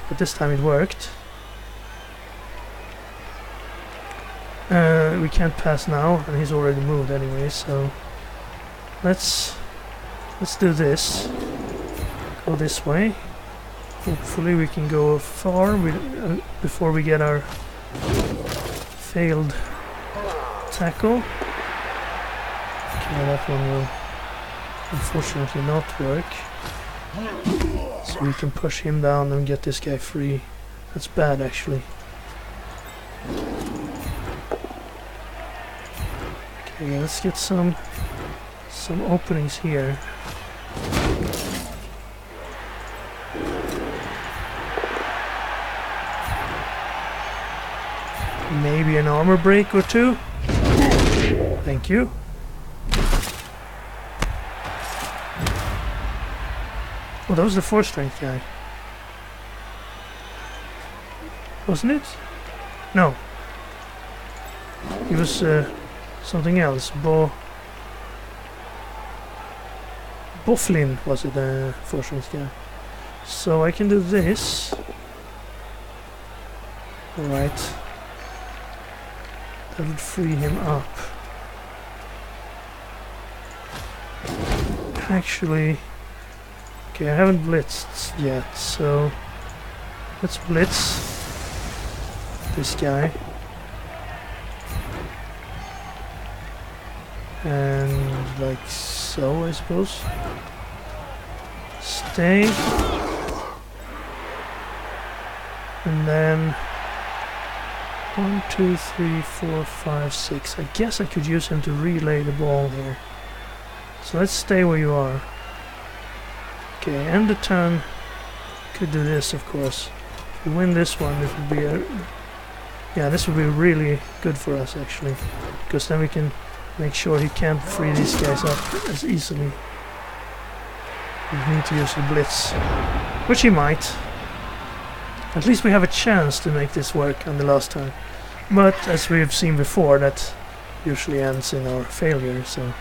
but this time it worked. We can't pass now, and he's already moved anyway, so let's do this. go this way. Hopefully we can go far before we get our failed tackle. Okay, that one will unfortunately not work. So we can push him down and get this guy free. That's bad actually. Okay, let's get some openings here. Maybe an armor break or two. Thank you. Oh, that was the 4-strength guy. Wasn't it? No. He was something else. Boflin was it, the 4-strength guy. So I can do this. Alright. That would free him up. Actually, okay, I haven't blitzed yet, so let's blitz this guy. And like so, I suppose. Stay. And then 1, 2, 3, 4, 5, 6. I guess I could use him to relay the ball here. So let's stay where you are. Okay, end the turn. Could do this, of course. If we win this one, it would be a... Yeah, this would be really good for us, actually. Because then we can make sure he can't free these guys up as easily. We need to use the blitz. Which he might. At least we have a chance to make this work on the last turn. But, as we have seen before, that usually ends in our failure, so...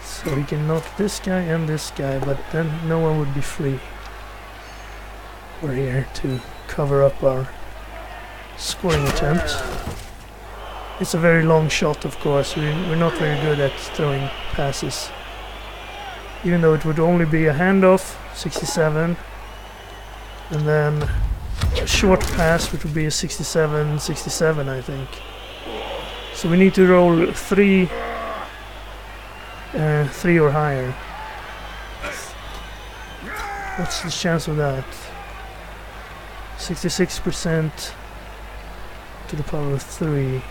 So we can knock this guy and this guy, but then no one would be free. We're here to cover up our scoring attempt. It's a very long shot, of course. We're not very good at throwing passes. Even though it would only be a handoff, 67. And then a short pass, which would be a 67, 67, I think. So we need to roll 3 or higher. What's the chance of that? 66% to the power of 3.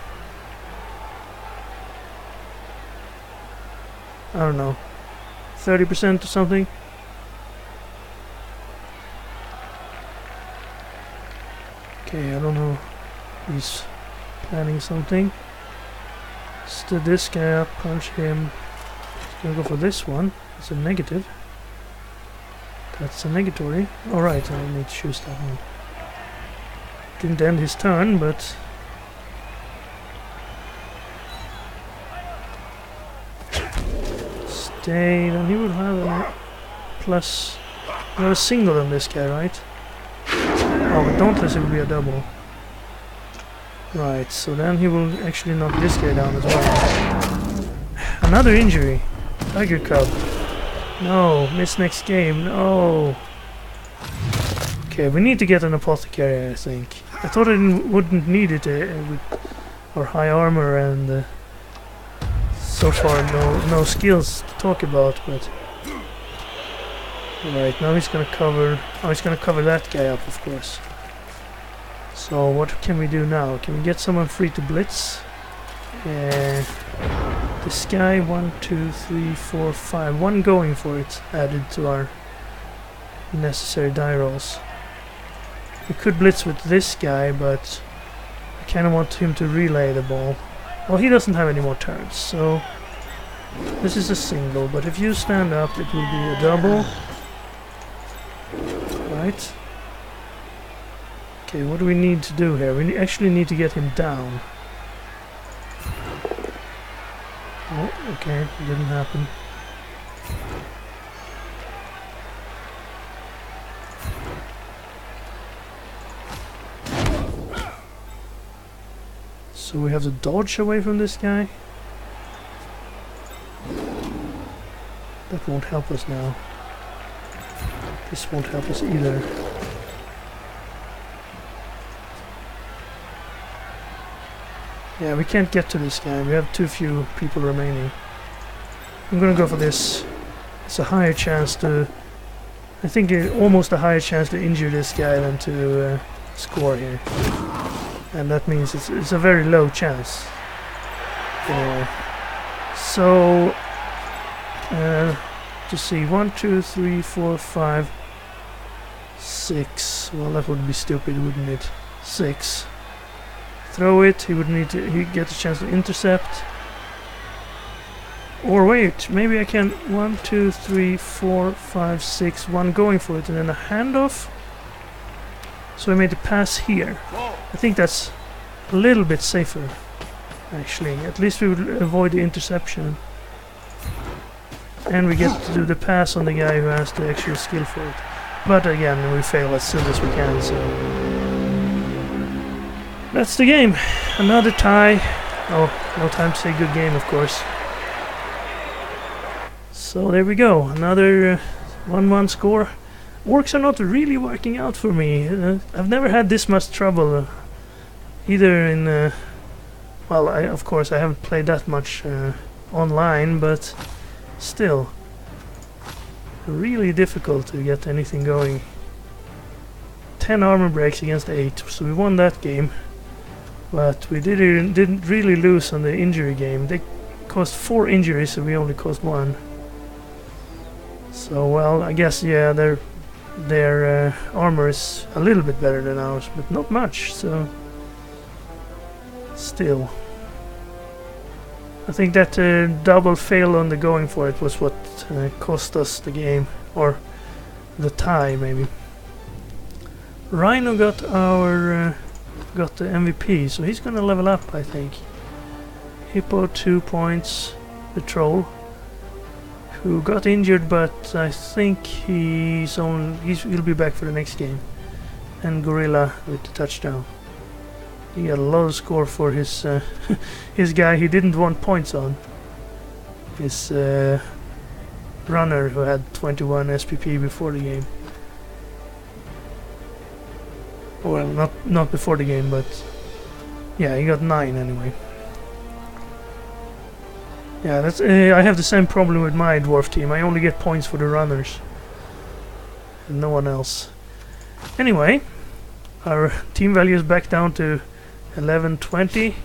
I don't know. 30% or something? Okay, I don't know. He's planning something. Stood this guy up, punch him. Gonna go for this one. It's a negative. That's a negatory. Alright, I need to choose that one. Didn't end his turn, but... Stay, then he would have a plus... We have a single on this guy, right? Oh, but Dauntless it would be a double. Right, so then he will actually knock this guy down as well. Another injury. Tiger Cub. No, miss next game. No. Okay, we need to get an apothecary, I think. I thought I wouldn't need it with our high armor and so far no skills to talk about, but... Alright, now he's gonna cover... Oh, he's gonna cover that guy up, of course. So what can we do now? Can we get someone free to blitz? This guy, 1, 2, 3, 4, 5. 1 going for it, added to our necessary die rolls. We could blitz with this guy, but I kind of want him to relay the ball. Well, he doesn't have any more turns, so this is a single, but if you stand up, it will be a double. Right. Okay, what do we need to do here? We actually need to get him down. Oh, okay, it didn't happen. So we have to dodge away from this guy. That won't help us now. This won't help us either. Yeah, we can't get to this guy. We have too few people remaining. I'm gonna go for this. It's a higher chance to... I think almost a higher chance to injure this guy than to score here. And that means it's a very low chance. So... to see, 1, 2, 3, 4, 5, 6. Well, that would be stupid, wouldn't it? 6. Throw it. He would need to get a chance to intercept. Or wait, maybe I can 1, 2, 3, 4, 5, 6. 1 going for it, and then a handoff. So I made the pass here. I think that's a little bit safer, actually. At least we would avoid the interception. And we get to do the pass on the guy who has the actual skill for it. But again, we fail as soon as we can, so... That's the game. Another tie. Oh, no time to say good game, of course. So there we go. Another 1-1 score. Orcs are not really working out for me. I've never had this much trouble. Either in... well, of course, I haven't played that much online, but... Still, really difficult to get anything going. 10 armor breaks against 8, so we won that game. But we didn't really lose on the injury game. They caused 4 injuries, so we only caused 1. So, well, I guess, yeah, their armor is a little bit better than ours, but not much, so... Still... I think that double fail on the going for it was what cost us the game, or the tie maybe. Rhino got our got the MVP, so he's gonna level up, I think. Hippo 2 points. The troll, who got injured, but I think he'll be back for the next game. And Gorilla with the touchdown. He got a lot of score for his his guy he didn't want points on. His runner who had 21 SPP before the game. Well, not before the game, but yeah, he got 9 anyway. Yeah, that's I have the same problem with my dwarf team. I only get points for the runners, and no one else. Anyway, our team value is back down to 1120.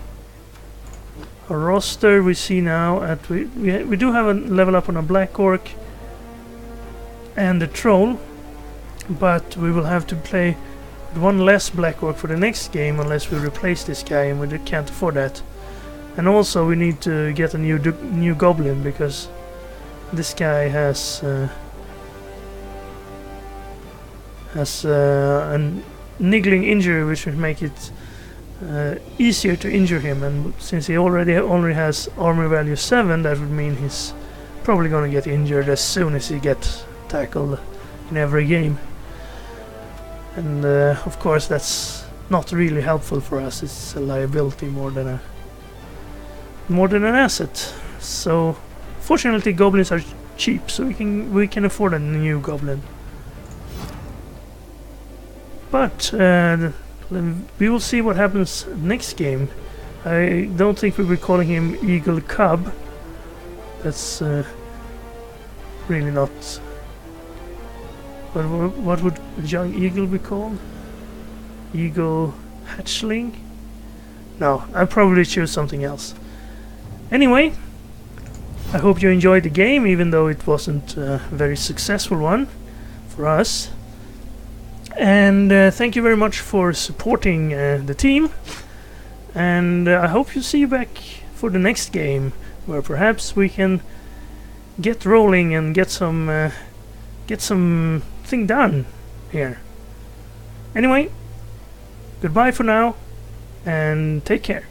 Our roster we see now at we do have a level up on a black orc and the troll, but we will have to play with 1 less black orc for the next game unless we replace this guy, and we can't afford that. And also we need to get a new goblin, because this guy has a niggling injury which would make it easier to injure him, and since he only has armor value 7, that would mean he's probably gonna get injured as soon as he gets tackled in every game. And of course that's not really helpful for us. It's a liability more than an asset. So fortunately goblins are cheap, so we can afford a new goblin. But we will see what happens next game. I don't think we'll be calling him Eagle Cub. That's really not... What would a young eagle be called? Eagle hatchling? No, I'll probably choose something else. Anyway, I hope you enjoyed the game, even though it wasn't a very successful one for us. And thank you very much for supporting the team. And I hope you see you back for the next game, where perhaps we can get rolling and get something done here. Anyway, goodbye for now, and take care.